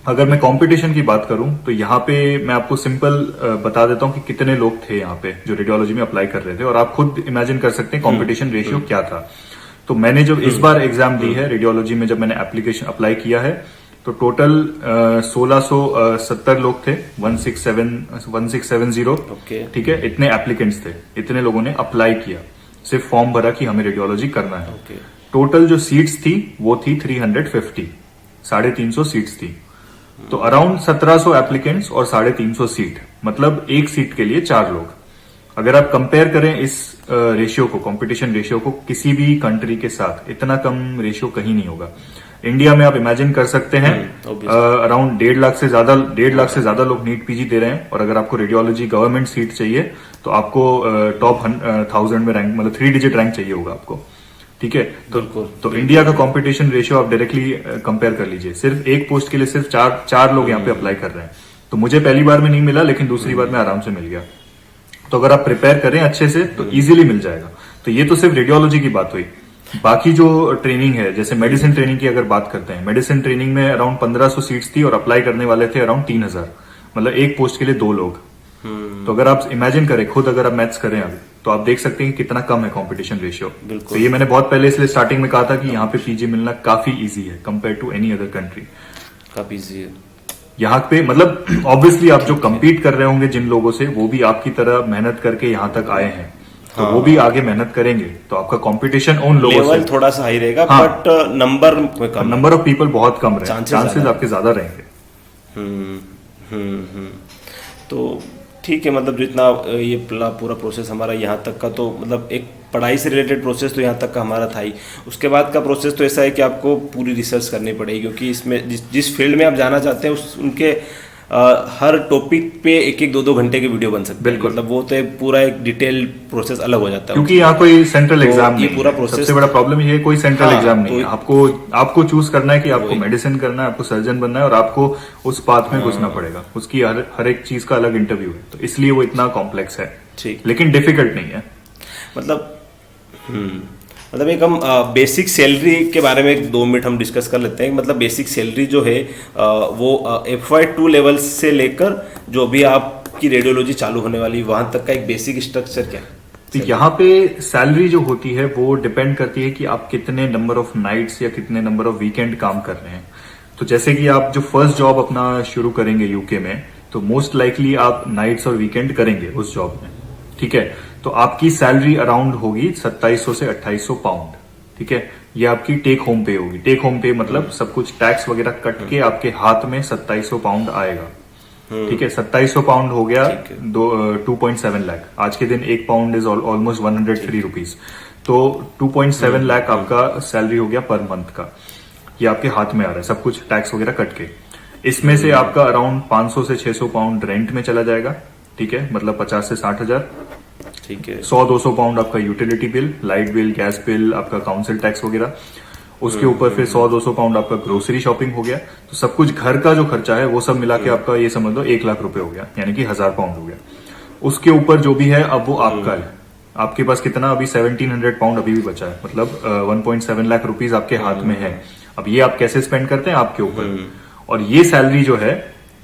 अगर मैं कंपटीशन की बात करूं तो यहाँ पे मैं आपको सिंपल बता देता हूं कि कितने लोग थे यहाँ पे जो रेडियोलॉजी में अप्लाई कर रहे थे, और आप खुद इमेजिन कर सकते हैं कंपटीशन रेशियो क्या था। तो मैंने जब इस बार एग्जाम दी है रेडियोलॉजी में, जब मैंने एप्लीकेशन अप्लाई किया है, तो टोटल 1670 लोग थे, 1670। ठीक है, इतने एप्लीकेंट्स थे, इतने लोगों ने अप्लाई किया, सिर्फ फॉर्म भरा कि हमें रेडियोलॉजी करना है। टोटल जो सीट्स थी वो थी 350, 350 सीट्स थी। तो अराउंड 1700 एप्लीकेंट्स और 350 सीट, मतलब एक सीट के लिए 4 लोग। अगर आप कंपेयर करें इस रेशियो को, कंपटीशन रेशियो को किसी भी कंट्री के साथ, इतना कम रेशियो कहीं नहीं होगा। इंडिया में आप इमेजिन कर सकते हैं अराउंड 1.5 लाख से ज्यादा लोग नीट पीजी दे रहे हैं, और अगर आपको रेडियोलॉजी गवर्नमेंट सीट चाहिए तो आपको टॉप 1000 में रैंक, मतलब 3 डिजिट रैंक चाहिए होगा आपको। ठीक है, तो इंडिया का कंपटीशन रेशियो आप डायरेक्टली कंपेयर कर लीजिए। सिर्फ एक पोस्ट के लिए सिर्फ 4 लोग यहाँ पे अप्लाई कर रहे हैं। तो मुझे पहली बार में नहीं मिला, लेकिन दूसरी बार में आराम से मिल गया। तो अगर आप प्रिपेयर करें अच्छे से तो इजीली मिल जाएगा। तो ये तो सिर्फ रेडियोलॉजी की बात हुई। बाकी जो ट्रेनिंग है, जैसे मेडिसिन ट्रेनिंग की अगर बात करते हैं, मेडिसिन ट्रेनिंग में अराउंड 1500 सीट्स थी और अप्लाई करने वाले थे अराउंड 3000, मतलब एक पोस्ट के लिए 2 लोग। तो अगर आप इमेजिन करें, खुद अगर आप मैथ्स करें अभी, तो आप देख सकते हैं कि कितना कम है कंपटीशन रेशियो। तो ये मैंने बहुत पहले इसलिए स्टार्टिंग में कहा था कि यहाँ पे पीजी मिलना काफी इजी है compare to any other country. काफी इजी है यहाँ पे, मतलब ऑब्वियसली आप जो compete कर रहे होंगे जिन लोगों से, वो भी आपकी तरह मेहनत करके यहाँ तक आए हैं। तो वो भी आगे मेहनत करेंगे तो आपका कंपटीशन उन लोगों लेवल से, थोड़ा सा हाई रहेगा, हाँ, बट नंबर में कम, नंबर ऑफ पीपल बहुत कम रहे, Chances चांसेस ज्यादा आपके ज्यादा रहेंगे। हम्म। तो ठीक है, मतलब जितना ये पूरा प्रोसेस हमारा यहाँ तक का, तो मतलब एक पढ़ाई से रिलेटेड प्रोसेस तो यहाँ तक का हमारा था ही। उसके बाद का प्रोसेस तो ऐसा है कि आपको पूरी रिसर्च करनी पड़ेगी, क्योंकि इसमें जिस फील्ड में आप जाना चाहते हैं उनके हर टॉपिक पे एक एक 2-2 घंटे के वीडियो बन सकते हैं। बिल्कुल। मतलब वो तो पूरा एक डिटेल प्रोसेस अलग हो जाता है, क्योंकि यहाँ कोई सेंट्रल तो एग्जाम ये नहीं पूरा है। प्रोसेस, सबसे बड़ा प्रॉब्लम ये है, कोई सेंट्रल हाँ, एग्जाम नहीं है। आपको चूज करना है कि आपको मेडिसिन करना है, आपको सर्जन बनना है, और आपको उस पाथ में घुसना पड़ेगा। उसकी हर एक चीज का अलग इंटरव्यू है, तो इसलिए वो इतना कॉम्प्लेक्स है, ठीक, लेकिन डिफिकल्ट नहीं है। मतलब एक हम बेसिक सैलरी के बारे में 2 मिनट हम डिस्कस कर लेते हैं। मतलब बेसिक सैलरी जो है वो FY2 लेवल से लेकर जो भी आपकी रेडियोलॉजी चालू होने वाली वहां तक का एक बेसिक स्ट्रक्चर क्या है? तो यहाँ पे सैलरी जो होती है वो डिपेंड करती है कि आप कितने नंबर ऑफ नाइट्स या कितने नंबर ऑफ वीकेंड काम कर रहे हैं। तो जैसे कि आप जो फर्स्ट जॉब अपना शुरू करेंगे यूके में, तो मोस्ट लाइकली आप नाइट्स और वीकेंड करेंगे उस जॉब में, ठीक है। तो आपकी सैलरी अराउंड होगी 2700 से 2800 पाउंड, ठीक है। ये आपकी टेक होम पे होगी। टेक होम पे मतलब सब कुछ टैक्स वगैरह कट के आपके हाथ में 2700 पाउंड आएगा, ठीक है। 2700 पाउंड हो गया 2.7 लाख। आज के दिन 1 पाउंड इज ऑलमोस्ट 103 रुपीज। तो 2.7 लाख आपका सैलरी हो गया पर मंथ का। ये आपके हाथ में आ रहा है सब कुछ टैक्स वगैरह कट के। इसमें से आपका अराउंड 500 से 600 पाउंड रेंट में चला जाएगा, ठीक है, मतलब 50 से 60 हजार, ठीक है। 100-200 पाउंड आपका utility bill, light bill, gas bill, आपका काउंसिल टैक्स वगैरह। उसके ऊपर फिर 100-200 पाउंड आपका ग्रोसरी शॉपिंग हो गया। तो सब कुछ घर का जो खर्चा है वो सब मिला के आपका ये समझ लो 1 लाख रुपए हो गया, यानी कि 1000 पाउंड हो गया। उसके ऊपर जो भी है अब वो आपका है। आपके पास कितना अभी 1700 पाउंड अभी भी बचा है, मतलब 1.7 लाख रुपीज आपके हाथ में है। अब ये आप कैसे स्पेंड करते हैं आपके ऊपर। और ये सैलरी जो है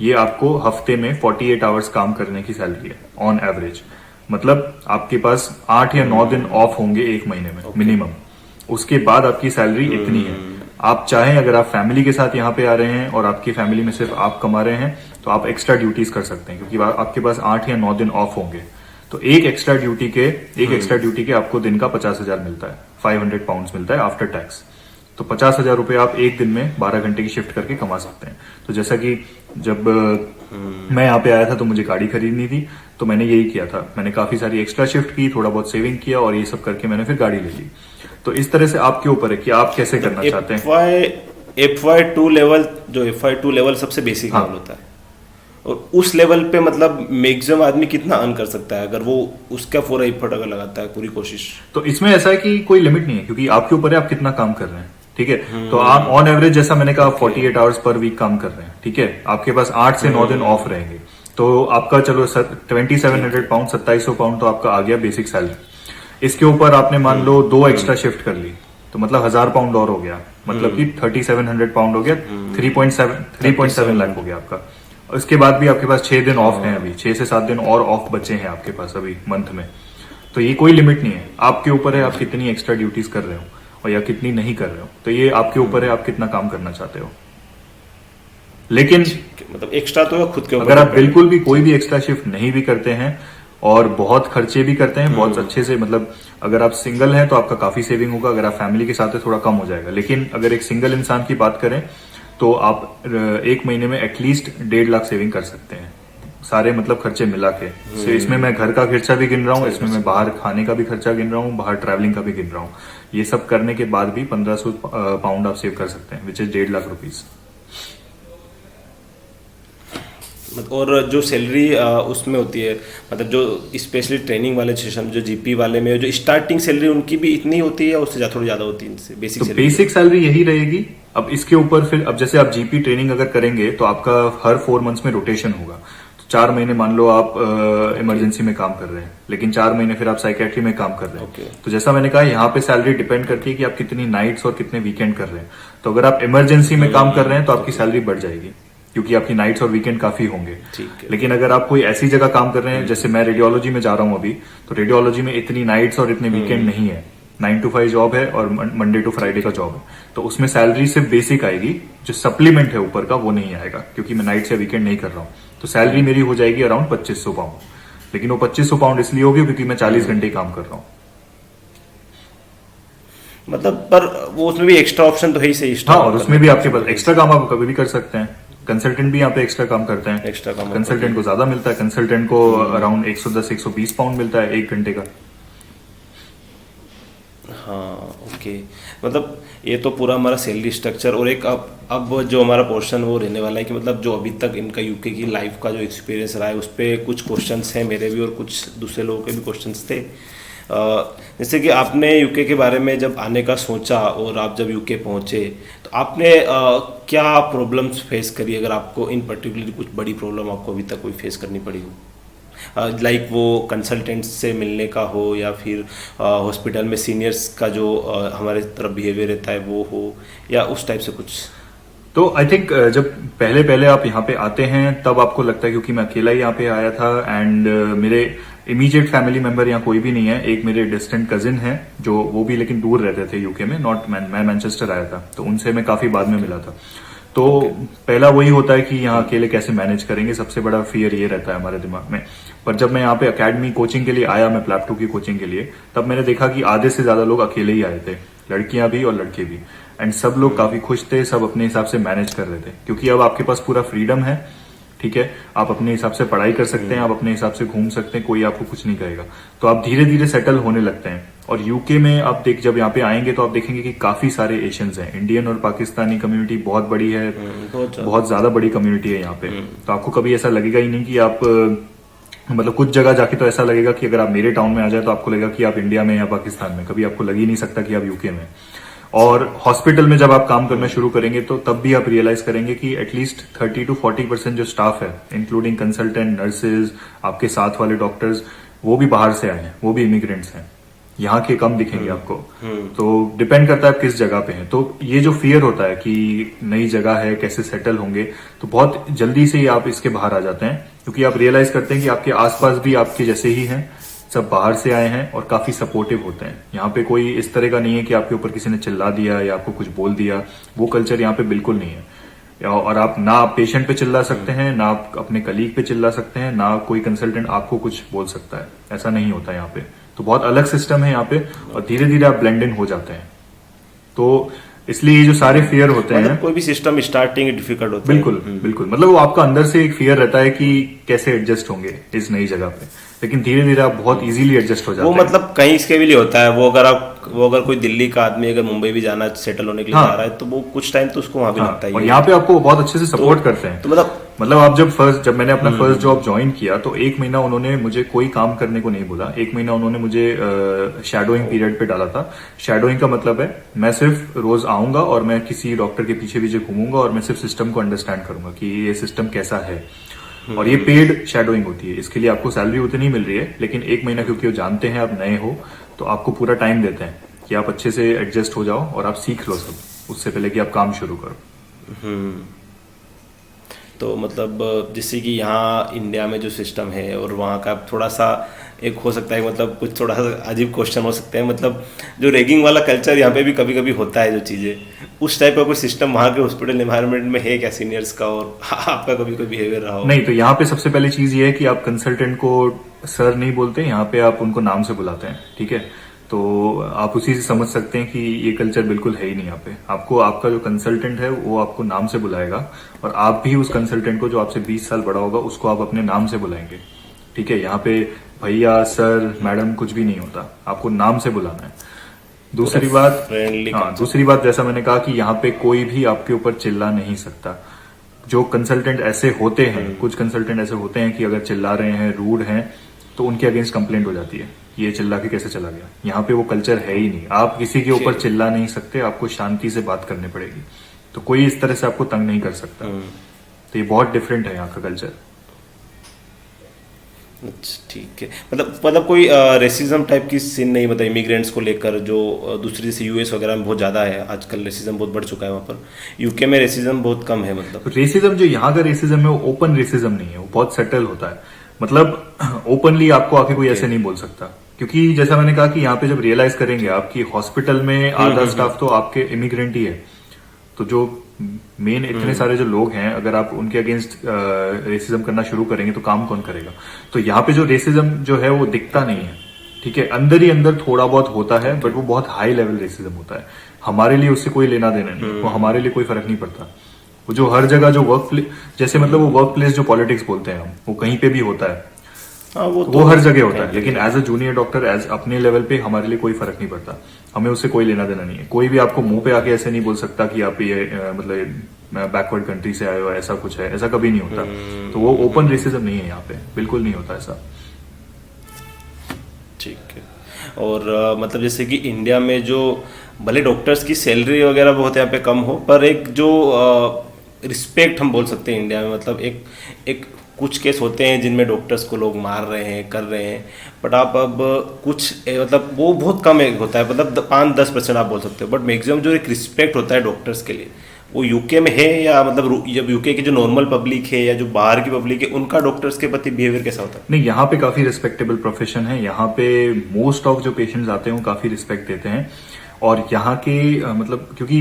ये आपको हफ्ते में 48 आवर्स काम करने की सैलरी है ऑन एवरेज। मतलब आपके पास 8 या 9 दिन ऑफ होंगे एक महीने में मिनिमम। उसके बाद आपकी सैलरी इतनी है। आप चाहें अगर आप फैमिली के साथ यहाँ पे आ रहे हैं और आपकी फैमिली में सिर्फ आप कमा रहे हैं तो आप एक्स्ट्रा ड्यूटीज कर सकते हैं, क्योंकि आपके पास 8 या 9 दिन ऑफ होंगे। तो एक एक्स्ट्रा ड्यूटी के आपको दिन का 50,000 मिलता है, 500 पाउंड मिलता है आफ्टर टैक्स। तो 50,000 रुपए आप एक दिन में 12 घंटे की शिफ्ट करके कमा सकते हैं। तो जैसा कि जब मैं यहाँ पे आया था तो मुझे गाड़ी खरीदनी थी, तो मैंने यही किया था। मैंने काफी सारी एक्स्ट्रा शिफ्ट की, थोड़ा बहुत सेविंग किया और ये सब करके मैंने फिर गाड़ी ले ली। तो इस तरह से आपके ऊपर है कि आप कैसे करना चाहते हैं। FY2 लेवल, जो FY2 लेवल सबसे बेसिक लेवल होता है, और उस लेवल पे मतलब मैक्सिमम आदमी कितना अर्न कर सकता है अगर वो उसका पूरा एफर्ट अगर लगाता है, पूरी कोशिश। तो इसमें ऐसा है कि कोई लिमिट नहीं है, क्योंकि आपके ऊपर है आप कितना काम कर रहे हैं, ठीक है। तो आप ऑन एवरेज जैसा मैंने कहा 48 आवर्स पर वीक काम कर रहे हैं, ठीक है। आपके पास 8 से 9 दिन ऑफ रहेंगे। तो आपका चलो 2700 पाउंड 2700 पाउंड तो आपका आ गया बेसिक सैलरी। इसके ऊपर आपने मान लो 2 एक्स्ट्रा शिफ्ट कर ली तो मतलब 1000 पाउंड और हो गया, मतलब कि 3700 पाउंड हो गया, 3.7 लाख हो गया आपका। उसके बाद भी आपके पास 6 दिन ऑफ हैं, अभी 6 से 7 दिन और ऑफ बचे हैं आपके पास अभी मंथ में। तो ये कोई लिमिट नहीं है, आपके ऊपर है आप कितनी एक्स्ट्रा ड्यूटीज कर रहे हो और या कितनी नहीं कर रहे हो। तो ये आपके ऊपर है आप कितना काम करना चाहते हो। लेकिन मतलब एक्स्ट्रा तो खुद के ऊपर। अगर आप बिल्कुल भी कोई भी एक्स्ट्रा शिफ्ट नहीं भी करते हैं और बहुत खर्चे भी करते हैं बहुत अच्छे से, मतलब अगर आप सिंगल हैं तो आपका काफी सेविंग होगा, अगर आप फैमिली के साथ है थोड़ा कम हो जाएगा। लेकिन अगर एक सिंगल इंसान की बात करें तो आप एक महीने में एटलीस्ट 1.5 लाख सेविंग कर सकते हैं, सारे मतलब खर्चे मिला के। so, इसमें मैं घर का खर्चा भी गिन रहा हूँ, इसमें मैं बाहर खाने का भी खर्चा गिन रहा हूँ, बाहर ट्रैवलिंग का भी गिन रहा हूँ। ये सब करने के बाद भी 1500 पाउंड आप सेव कर सकते हैं, विच इज 1.5 लाख रुपीज। और जो सैलरी उसमें होती है, मतलब जो स्पेशली ट्रेनिंग वाले सेशन, जो जीपी वाले में जो स्टार्टिंग सैलरी उनकी भी इतनी होती है या उससे थोड़ी ज्यादा होती है इनसे? बेसिक तो बेसिक सैलरी यही रहेगी। अब इसके ऊपर फिर अब जैसे आप जीपी ट्रेनिंग अगर करेंगे तो आपका हर 4 मंथ्स में रोटेशन होगा। तो 4 महीने मान लो आप इमरजेंसी में काम कर रहे हैं, लेकिन 4 महीने फिर आप साइकेट्री में काम कर रहे हैं। तो जैसा मैंने कहा यहाँ पे सैलरी डिपेंड करती है कि आप कितनी नाइट्स और कितने वीकेंड कर रहे हैं। तो अगर आप इमरजेंसी में काम कर रहे हैं तो आपकी सैलरी बढ़ जाएगी, क्योंकि आपकी नाइट्स और वीकेंड काफी होंगे। लेकिन अगर आप कोई ऐसी जगह काम कर रहे हैं, जैसे मैं रेडियोलॉजी में जा रहा हूं अभी, तो रेडियोलॉजी में इतनी नाइट्स और इतने वीकेंड नहीं है, 9 to 5 जॉब है और मंडे टू फ्राइडे का जॉब है। तो उसमें सैलरी सिर्फ बेसिक आएगी, जो सप्लीमेंट है ऊपर का वो नहीं आएगा, क्योंकि मैं नाइट्स या वीकेंड नहीं कर रहा हूँ। तो सैलरी मेरी हो जाएगी अराउंड 2500 पाउंड। लेकिन वो 2500 पाउंड इसलिए हो गया क्योंकि मैं 40 घंटे काम कर रहा हूँ। मतलब पर वो उसमें भी एक्स्ट्रा ऑप्शन तो है ही सही। हाँ, और उसमें भी आपके पास एक्स्ट्रा काम आप कभी भी कर सकते हैं। कंसल्टेंट भी यहाँ पे एक्स्ट्रा काम करते हैं, एक्स्ट्रा काम कंसल्टेंट को ज्यादा मिलता है, कंसल्टेंट को अराउंड 110-120 पाउंड मिलता है 1 घंटे का। हाँ ओके, मतलब ये तो पूरा हमारा सैलरी स्ट्रक्चर। और एक अब जो हमारा पोर्शन वो रहने वाला है कि मतलब जो अभी तक इनका यूके की लाइफ का जो एक्सपीरियंस रहा है उस पर कुछ क्वेश्चंस हैं मेरे भी और कुछ दूसरे लोगों के भी क्वेश्चंस थे। जैसे कि आपने यूके के बारे में जब आने का सोचा और आप जब यूके पहुंचे तो आपने क्या प्रॉब्लम्स फेस करी, अगर आपको इन पर्टिकुलर कुछ बड़ी प्रॉब्लम आपको अभी तक कोई फेस करनी पड़ी हो, लाइक वो कंसल्टेंट्स से मिलने का हो या फिर हॉस्पिटल में सीनियर्स का जो हमारे तरफ बिहेवियर रहता है वो हो, या उस टाइप से कुछ? तो आई थिंक जब पहले पहले आप यहाँ पे आते हैं तब आपको लगता है, क्योंकि मैं अकेला ही यहाँ पे आया था एंड मेरे इमीडिएट फैमिली मेंबर यहाँ कोई भी नहीं है। एक मेरे डिस्टेंट कजिन है जो वो भी लेकिन दूर रहते थे यूके में, नॉट मैं मैनचेस्टर आया था, तो उनसे मैं काफी बाद में मिला था। तो पहला वही होता है कि यहाँ अकेले कैसे मैनेज करेंगे, सबसे बड़ा फियर ये रहता है हमारे दिमाग में। पर जब मैं यहाँ पे अकेडमी कोचिंग के लिए आया, मैं प्लैप 2 की कोचिंग के लिए, तब मैंने देखा कि आधे से ज्यादा लोग अकेले ही आए थे, लड़कियां भी और लड़के भी, एंड सब लोग काफी खुश थे, सब अपने हिसाब से मैनेज कर रहे थे क्योंकि अब आपके पास पूरा फ्रीडम है। ठीक है, आप अपने हिसाब से पढ़ाई कर सकते हैं, आप अपने हिसाब से घूम सकते हैं, कोई आपको कुछ नहीं कहेगा। तो आप धीरे धीरे सेटल होने लगते हैं। और यूके में आप जब यहाँ पे आएंगे तो आप देखेंगे कि काफी सारे एशियंस हैं, इंडियन और पाकिस्तानी कम्युनिटी बहुत बड़ी है, बहुत ज्यादा बड़ी कम्युनिटी है यहाँ पे। तो आपको कभी ऐसा लगेगा ही नहीं कि आप मतलब कुछ जगह जाके तो ऐसा लगेगा कि अगर आप मेरे टाउन में आ जाए तो आपको लगेगा कि आप इंडिया में या पाकिस्तान में, कभी आपको लग ही नहीं सकता कि आप यूके में। और हॉस्पिटल में जब आप काम करना शुरू करेंगे तो तब भी आप रियलाइज करेंगे कि एटलीस्ट 30 to 40% जो स्टाफ है, इंक्लूडिंग कंसल्टेंट, नर्सेज, आपके साथ वाले डॉक्टर्स, वो भी बाहर से आए हैं, वो भी इमिग्रेंट्स हैं। यहाँ के कम दिखेंगे आपको। तो डिपेंड करता है आप किस जगह पे हैं। तो ये जो फियर होता है कि नई जगह है, कैसे सेटल होंगे, तो बहुत जल्दी से ही आप इसके बाहर आ जाते हैं क्योंकि आप रियलाइज करते हैं कि आपके आसपास भी आपके जैसे ही हैं, सब बाहर से आए हैं और काफी सपोर्टिव होते हैं। यहाँ पे कोई इस तरह का नहीं है कि आपके ऊपर किसी ने चिल्ला दिया या आपको कुछ बोल दिया, वो कल्चर यहाँ पे बिल्कुल नहीं है। और आप ना पेशेंट पे चिल्ला सकते हैं, ना आप अपने कलीग पे चिल्ला सकते हैं, ना कोई कंसल्टेंट आपको कुछ बोल सकता है, ऐसा नहीं होता यहाँ पे। तो बहुत अलग सिस्टम है यहाँ पे और धीरे धीरे आप ब्लेंड इन हो जाते हैं। तो इसलिए ये जो सारे फियर होते हैं, कोई भी सिस्टम स्टार्टिंग डिफिकल्ट होता है, बिल्कुल बिल्कुल, मतलब वो आपका अंदर से एक फियर रहता है कि कैसे एडजस्ट होंगे इस नई जगह पे, लेकिन धीरे धीरे आप बहुत इजीली एडजस्ट हो जाते हैं। वो मतलब कहीं इसके भी लिए होता है, वो अगर कोई दिल्ली का आदमी अगर मुंबई भी जाना सेटल होने के लिए जा रहा है तो वो कुछ टाइम तो उसको वहां भी लगता है। और यहाँ पे आपको बहुत अच्छे से सपोर्ट करते हैं। तो मतलब आप जब मैंने अपना फर्स्ट जॉब ज्वाइन किया तो 1 महीना उन्होंने मुझे कोई काम करने को नहीं बोला। 1 महीना उन्होंने मुझे शैडोइंग पीरियड पे डाला था। शैडोइंग का मतलब है मैं सिर्फ रोज आऊंगा और मैं किसी डॉक्टर के पीछे पीछे घूमूंगा और मैं सिर्फ सिस्टम को अंडरस्टैंड करूंगा कि ये सिस्टम कैसा है। और ये पेड शैडोइंग होती है, इसके लिए आपको सैलरी उतनी मिल रही है, लेकिन 1 महीना क्योंकि वो जानते हैं आप नए हो तो आपको पूरा टाइम देते हैं कि आप अच्छे से एडजस्ट हो जाओ और आप सीख लो सब, उससे पहले कि आप काम शुरू करो। तो मतलब जैसे कि यहाँ इंडिया में जो सिस्टम है और वहाँ का थोड़ा सा एक हो सकता है, मतलब कुछ थोड़ा सा अजीब क्वेश्चन हो सकता है, मतलब जो रैगिंग वाला कल्चर यहाँ पे भी कभी कभी होता है जो चीज़ें, उस टाइप का कोई सिस्टम वहाँ के हॉस्पिटल एनवायरनमेंट में है क्या सीनियर्स का, और आपका कभी कोई बिहेवियर रहा हो? नहीं, तो यहाँ पे सबसे पहली चीज ये है कि आप कंसल्टेंट को सर नहीं बोलते, यहाँ पे आप उनको नाम से बुलाते हैं। ठीक है, तो आप उसी से समझ सकते हैं कि ये कल्चर बिल्कुल है ही नहीं यहाँ पे। आपको आपका जो कंसल्टेंट है वो आपको नाम से बुलाएगा और आप भी उस कंसल्टेंट को जो आपसे 20 साल बड़ा होगा उसको आप अपने नाम से बुलाएंगे। ठीक है, यहाँ पे भैया, सर, मैडम कुछ भी नहीं होता, आपको नाम से बुलाना है। दूसरी बात जैसा मैंने कहा कि यहाँ पे कोई भी आपके ऊपर चिल्ला नहीं सकता। जो कंसल्टेंट ऐसे होते हैं, कुछ कंसल्टेंट ऐसे होते हैं कि अगर चिल्ला रहे हैं, रूड हैं, तो उनके अगेंस्ट कंप्लेंट हो जाती है, ये चिल्ला के कैसे चला गया। यहाँ पे वो कल्चर है ही नहीं, आप किसी के ऊपर चिल्ला नहीं सकते, आपको शांति से बात करनी पड़ेगी, तो कोई इस तरह से आपको तंग नहीं कर सकता। तो ये बहुत डिफरेंट है यहाँ का कल्चर। अच्छा, ठीक है, मतलब कोई रेसिज्म टाइप की सीन नहीं, मतलब इमिग्रेंट्स को लेकर जो दूसरी जैसे यूएस वगैरह में बहुत ज्यादा है आजकल, रेसिज्म बहुत बढ़ चुका है वहाँ पर। यूके में रेसिज्म बहुत कम है। मतलब रेसिज्म जो यहाँ का रेसिज्म है वो ओपन रेसिज्म नहीं है, वो बहुत सेटल होता है। मतलब ओपनली आपको आके कोई ऐसे नहीं बोल सकता, क्योंकि जैसा मैंने कहा कि यहाँ पे जब रियलाइज करेंगे आपकी हॉस्पिटल में आधा स्टाफ तो आपके इमिग्रेंट ही है, तो जो मेन इतने सारे जो लोग हैं, अगर आप उनके अगेंस्ट रेसिज्म करना शुरू करेंगे तो काम कौन करेगा? तो यहाँ पे जो रेसिज्म जो है वो दिखता नहीं है, ठीक है, अंदर ही अंदर थोड़ा बहुत होता है, बट वो बहुत हाई लेवल रेसिज्म होता है। हमारे लिए उससे कोई लेना देना नहीं, वो हमारे लिए कोई फर्क नहीं पड़ता। वो जो हर जगह जो वर्क प्लेस, जैसे मतलब वो वर्क प्लेस जो पॉलिटिक्स बोलते हैं हम, वो कहीं पे भी होता है, हाँ, वो हर जगह होता है। लेकिन as a junior doctor, as अपने लेवल पे हमारे लिए कोई फर्क नहीं पड़ता, हमें उससे कोई लेना देना नहीं है। कोई भी आपको मुंह पे आके ऐसे नहीं बोल सकता कि आप ये मतलब बैकवर्ड कंट्री से आए हो, ऐसा कुछ है, ऐसा कभी नहीं होता। तो वो ओपन रेसिज्म नहीं है यहाँ पे, बिल्कुल नहीं होता ऐसा। ठीक है। और मतलब जैसे कि इंडिया में जो भले डॉक्टर्स की सैलरी वगैरह बहुत यहाँ पे कम हो, पर एक जो रिस्पेक्ट हम बोल सकते हैं इंडिया में, मतलब एक कुछ केस होते हैं जिनमें डॉक्टर्स को लोग मार रहे हैं, कर रहे हैं, बट आप अब कुछ मतलब वो बहुत कम एक होता है, मतलब 5-10% आप बोल सकते हो, बट मैक्सिमम जो एक रिस्पेक्ट होता है डॉक्टर्स के लिए, वो यूके में है, या मतलब जब यूके की जो नॉर्मल पब्लिक है या जो बाहर की पब्लिक है, उनका डॉक्टर्स के प्रति बिहेवियर कैसा होता है? नहीं, यहाँ पे काफी रिस्पेक्टेबल प्रोफेशन है। यहाँ पे मोस्ट ऑफ जो पेशेंट्स आते हैं वो काफी रिस्पेक्ट देते हैं। और यहाँ के मतलब क्योंकि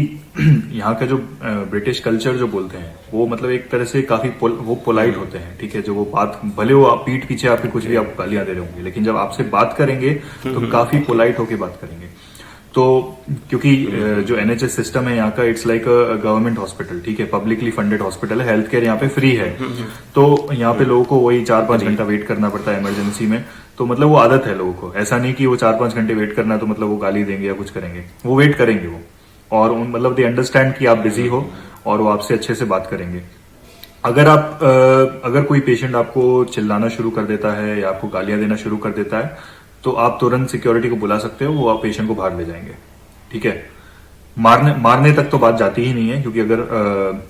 यहाँ का जो ब्रिटिश कल्चर जो बोलते हैं वो मतलब एक तरह से काफी वो पोलाइट होते हैं, ठीक है। जो वो बात, भले वो आप पीठ पीछे आपके कुछ भी आप गालियां दे रहे होंगे, लेकिन जब आपसे बात करेंगे तो काफी पोलाइट होके बात करेंगे। तो क्योंकि जो एनएचएस सिस्टम है यहाँ का, it's like a government hospital, ठीक है, पब्लिकली फंडेड हॉस्पिटल है, हेल्थ केयर यहाँ पे फ्री है। तो यहाँ पे लोगों को वही 4-5 घंटा वेट करना पड़ता है इमरजेंसी में। तो मतलब वो आदत है लोगों को, ऐसा नहीं कि वो 4-5 घंटे वेट करना है तो मतलब वो गाली देंगे या कुछ करेंगे, वो वेट करेंगे वो। और मतलब दे अंडरस्टैंड कि आप बिजी हो और वो आपसे अच्छे से बात करेंगे। अगर कोई पेशेंट आपको चिल्लाना शुरू कर देता है या आपको गालियां देना शुरू कर देता है तो आप तुरंत सिक्योरिटी को बुला सकते हो, वो आप पेशेंट को बाहर ले जाएंगे, ठीक है। मारने तक तो बात जाती ही नहीं है, क्योंकि अगर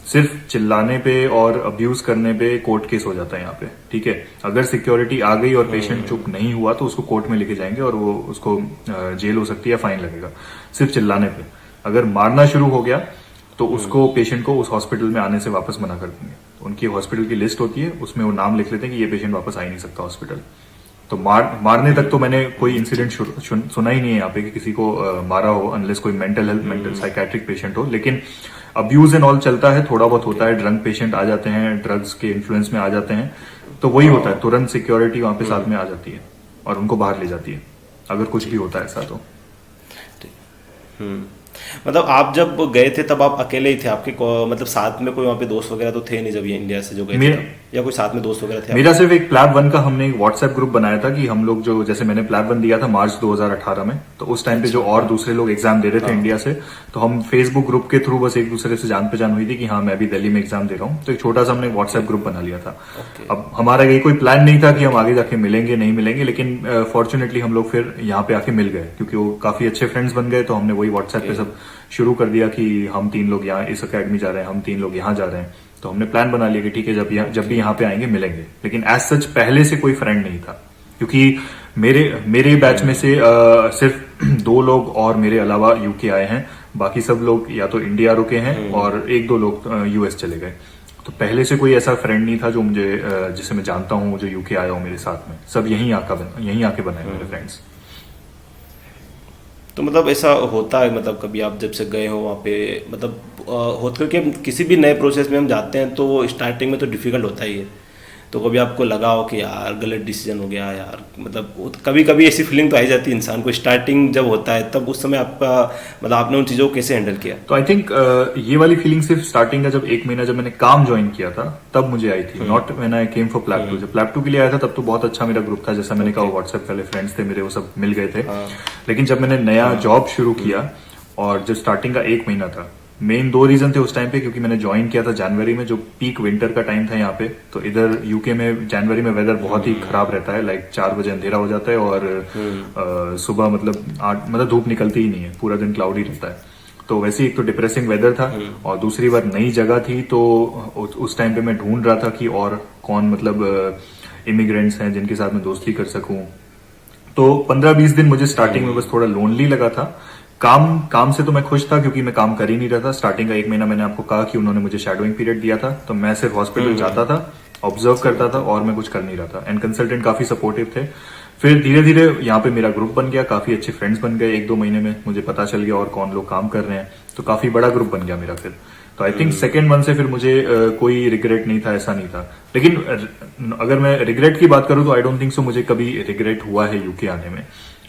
सिर्फ चिल्लाने पे और अब्यूज करने पे कोर्ट केस हो जाता है यहाँ पे, ठीक है। अगर सिक्योरिटी आ गई और पेशेंट चुप नहीं हुआ तो उसको कोर्ट में लेके जाएंगे और वो उसको जेल हो सकती है, फाइन लगेगा सिर्फ चिल्लाने पे। अगर मारना शुरू हो गया तो उसको, पेशेंट को उस हॉस्पिटल में आने से वापस मना कर देंगे। उनकी हॉस्पिटल की लिस्ट होती है, उसमें वो नाम लिख लेते हैं कि ये पेशेंट वापस आ ही नहीं सकता हॉस्पिटल। तो मारने तक तो मैंने कोई इंसिडेंट सुना ही नहीं है यहाँ पे कि किसी को मारा हो, अनलेस कोई मेंटल साइकेट्रिक पेशेंट हो। लेकिन अब्यूज एंड ऑल चलता है, थोड़ा बहुत होता है, ड्रंक पेशेंट आ जाते हैं, ड्रग्स के इन्फ्लुएंस में आ जाते हैं, तो वही होता है, तुरंत सिक्योरिटी वहां पे साथ में आ जाती है और उनको बाहर ले जाती है अगर कुछ भी होता है ऐसा तो। मतलब आप जब गए थे तब आप अकेले ही थे, आपके मतलब साथ में कोई वहाँ पे दोस्त वगैरह तो थे नहीं जब ये इंडिया से जो गए थे, या कोई साथ में दोस्त वगैरह थे? मेरा सिर्फ एक प्लैब 1 का हमने एक व्हाट्सएप ग्रुप बनाया था कि हम लोग जो, जैसे मैंने प्लैब 1 दिया था मार्च 2018 में, तो उस टाइम पे जो और दूसरे लोग एग्जाम दे रहे थे इंडिया से, तो हम फेसबुक ग्रुप के थ्रू बस एक दूसरे से जान पहचान हुई थी कि हाँ मैं भी दिल्ली में एग्जाम दे रहा हूँ, तो एक छोटा सा हमने व्हाट्सएप ग्रुप बना लिया था। अब हमारा ये कोई प्लान नहीं था कि हम आगे जाके मिलेंगे नहीं मिलेंगे, लेकिन फॉर्चुनेटली हम लोग फिर यहाँ पे आके मिल गए, क्योंकि वो काफी अच्छे फ्रेंड्स बन गए। तो हमने वही व्हाट्सएप पे सब शुरू कर दिया कि हम 3 लोग यहाँ इस अकेडमी जा रहे हैं, हम 3 लोग यहाँ जा रहे हैं। तो हमने प्लान बना लिया कि ठीक है जब भी यहाँ पे आएंगे मिलेंगे। लेकिन एज सच पहले से कोई फ्रेंड नहीं था, क्योंकि मेरे बैच में से सिर्फ 2 लोग और मेरे अलावा यूके आए हैं, बाकी सब लोग या तो इंडिया रुके हैं और 1-2 लोग यूएस चले गए। तो पहले से कोई ऐसा फ्रेंड नहीं था जो मुझे जिसे मैं जानता हूँ जो यूके आया हो मेरे साथ में। सब यहीं आके बनाए मेरे फ्रेंड्स। तो मतलब ऐसा होता है, मतलब कभी आप जब से गए हो वहाँ पे, मतलब होता है कि किसी भी नए प्रोसेस में हम जाते हैं तो वो स्टार्टिंग में तो डिफिकल्ट होता ही है, तो कभी आपको लगा हो कि यार गलत डिसीजन हो गया यार, मतलब कभी कभी ऐसी फीलिंग तो आई जाती है इंसान को स्टार्टिंग जब होता है, तब उस समय आपका मतलब आपने उन चीज़ों को कैसे हैंडल किया? तो आई थिंक ये वाली फीलिंग सिर्फ स्टार्टिंग का जब 1 महीना जब मैंने काम ज्वाइन किया था तब मुझे आई थी, not when I came for PLAB 2। जब प्लैब 2 के लिए आया था तब तो बहुत अच्छा मेरा ग्रुप था, जैसा मैंने कहा व्हाट्सएप वाले फ्रेंड्स थे मेरे, वो सब मिल गए थे। लेकिन जब मैंने नया जॉब शुरू किया और जो स्टार्टिंग का 1 महीना था, मेन 2 रीजन थे उस टाइम पे, क्योंकि मैंने ज्वाइन किया था जनवरी में, जो पीक विंटर का टाइम था यहाँ पे। तो इधर यूके में जनवरी में वेदर बहुत ही खराब रहता है, लाइक 4 बजे अंधेरा हो जाता है और सुबह मतलब धूप निकलती ही नहीं है, पूरा दिन क्लाउडी रहता है। तो वैसे ही एक तो डिप्रेसिंग वेदर था और दूसरी बार नई जगह थी, तो उस टाइम पे मैं ढूंढ रहा था कि और कौन मतलब इमिग्रेंट्स हैं जिनके साथ मैं दोस्ती कर सकूं। तो 15-20 दिन मुझे स्टार्टिंग में बस थोड़ा लोनली लगा था। काम से तो मैं खुश था, क्योंकि मैं काम कर ही नहीं रहा था। स्टार्टिंग का 1 महीना मैंने आपको कहा कि उन्होंने मुझे शैडोइंग पीरियड दिया था, तो मैं सिर्फ हॉस्पिटल जाता था, ऑब्जर्व करता था और मैं कुछ कर नहीं रहा था। एंड कंसल्टेंट काफी सपोर्टिव थे। फिर धीरे धीरे यहाँ पे मेरा ग्रुप बन गया, काफी अच्छे फ्रेंड्स बन गए। 1-2 महीने में मुझे पता चल गया और कौन लोग काम कर रहे हैं, तो काफी बड़ा ग्रुप बन गया मेरा। तो आई थिंक सेकेंड मंथ से फिर मुझे कोई रिग्रेट नहीं था, ऐसा नहीं था। लेकिन अगर मैं रिग्रेट की बात करूं तो आई डोंट थिंक सो मुझे कभी रिग्रेट हुआ है यूके आने में।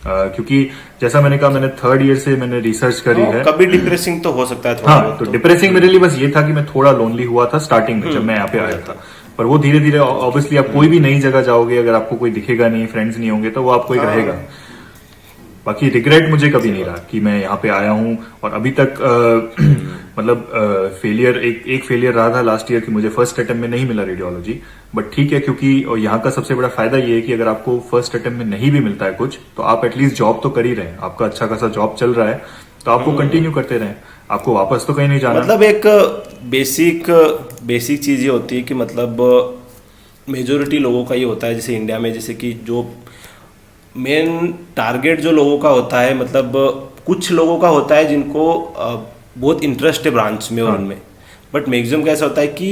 क्योंकि जैसा मैंने कहा, मैंने थर्ड ईयर से मैंने रिसर्च करी है। कभी डिप्रेसिंग तो हो सकता है थोड़ा हाँ, बहुत तो डिप्रेसिंग मेरे लिए बस ये था कि मैं थोड़ा लोनली हुआ था स्टार्टिंग में जब मैं यहाँ पे आया था। पर वो धीरे धीरे, ऑब्वियसली आप कोई भी नई जगह जाओगे, अगर आपको कोई दिखेगा नहीं, फ्रेंड्स नहीं होंगे, तो वो आपको एक रहेगा। बाकी रिग्रेट मुझे कभी नहीं रहा कि मैं यहाँ पे आया हूँ। और अभी तक मतलब फेलियर, एक फेलियर रहा था लास्ट ईयर कि मुझे फर्स्ट अटेम्प्ट में नहीं मिला रेडियोलॉजी। बट ठीक है, क्योंकि यहाँ का सबसे बड़ा फायदा ये है कि अगर आपको फर्स्ट अटेम्प्ट में नहीं भी मिलता है कुछ, तो आप एटलीस्ट जॉब तो कर ही रहे हैं, आपका अच्छा खासा जॉब चल रहा है, तो आपको कंटिन्यू करते रहें, आपको वापस तो कहीं नहीं जाना। मतलब एक बेसिक चीज ये होती है कि मतलब मेजोरिटी लोगों का ये होता है, जैसे इंडिया में, जैसे कि जो मेन टारगेट जो लोगों का होता है, मतलब कुछ लोगों का होता है जिनको बहुत इंटरेस्ट है ब्रांच में और उनमें, बट मैक्सिमम का ऐसा होता है कि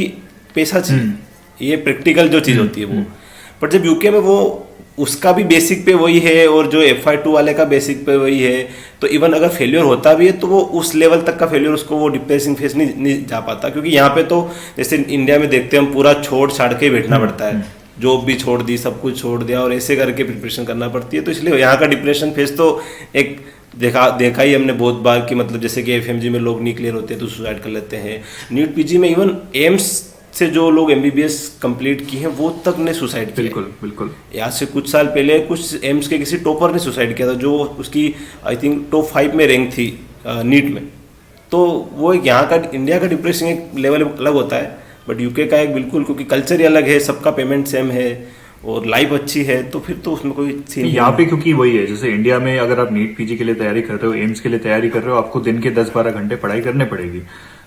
पैसा चाहिए, ये प्रैक्टिकल जो चीज़ होती है वो। बट जब यूके में वो उसका भी बेसिक पे वही है और जो FI2 वाले का बेसिक पे वही है, तो इवन अगर फेलियर होता भी है तो वो उस लेवल तक का फेलियर उसको वो डिप्रेसिंग फेस नहीं जा पाता। क्योंकि यहाँ पे तो जैसे इंडिया में देखते हैं हम, पूरा छोड़ छाड़ के बैठना पड़ता है, जॉब भी छोड़ दी, सब कुछ छोड़ दिया और ऐसे करके प्रिपरेशन करना पड़ती है। तो इसलिए यहाँ का डिप्रेशन फेस तो एक देखा ही हमने बहुत बार कि मतलब जैसे कि FMG में लोग नहीं क्लियर होते तो सुसाइड कर लेते हैं, नीट PG में इवन एम्स से जो लोग MBBS कंप्लीट किए हैं वो तक ने सुसाइड किया। बिल्कुल बिल्कुल। यहाँ से कुछ साल पहले कुछ एम्स के किसी टॉपर ने सुसाइड किया था, जो उसकी आई थिंक टॉप 5 में रैंक थी नीट में। तो वो एक यहाँ का, इंडिया का डिप्रेशन एक लेवल अलग होता है, बट यूके का एक बिल्कुल, क्योंकि कल्चर ही अलग है, सबका पेमेंट सेम है और लाइफ अच्छी है, तो फिर तो उसमें कोई सीन यहाँ पे क्योंकि वही है, जैसे इंडिया में अगर आप नीट PG के लिए तैयारी कर रहे हो, एम्स के लिए तैयारी कर रहे हो, आपको दिन के 10-12 घंटे पढ़ाई करने पड़ेगी।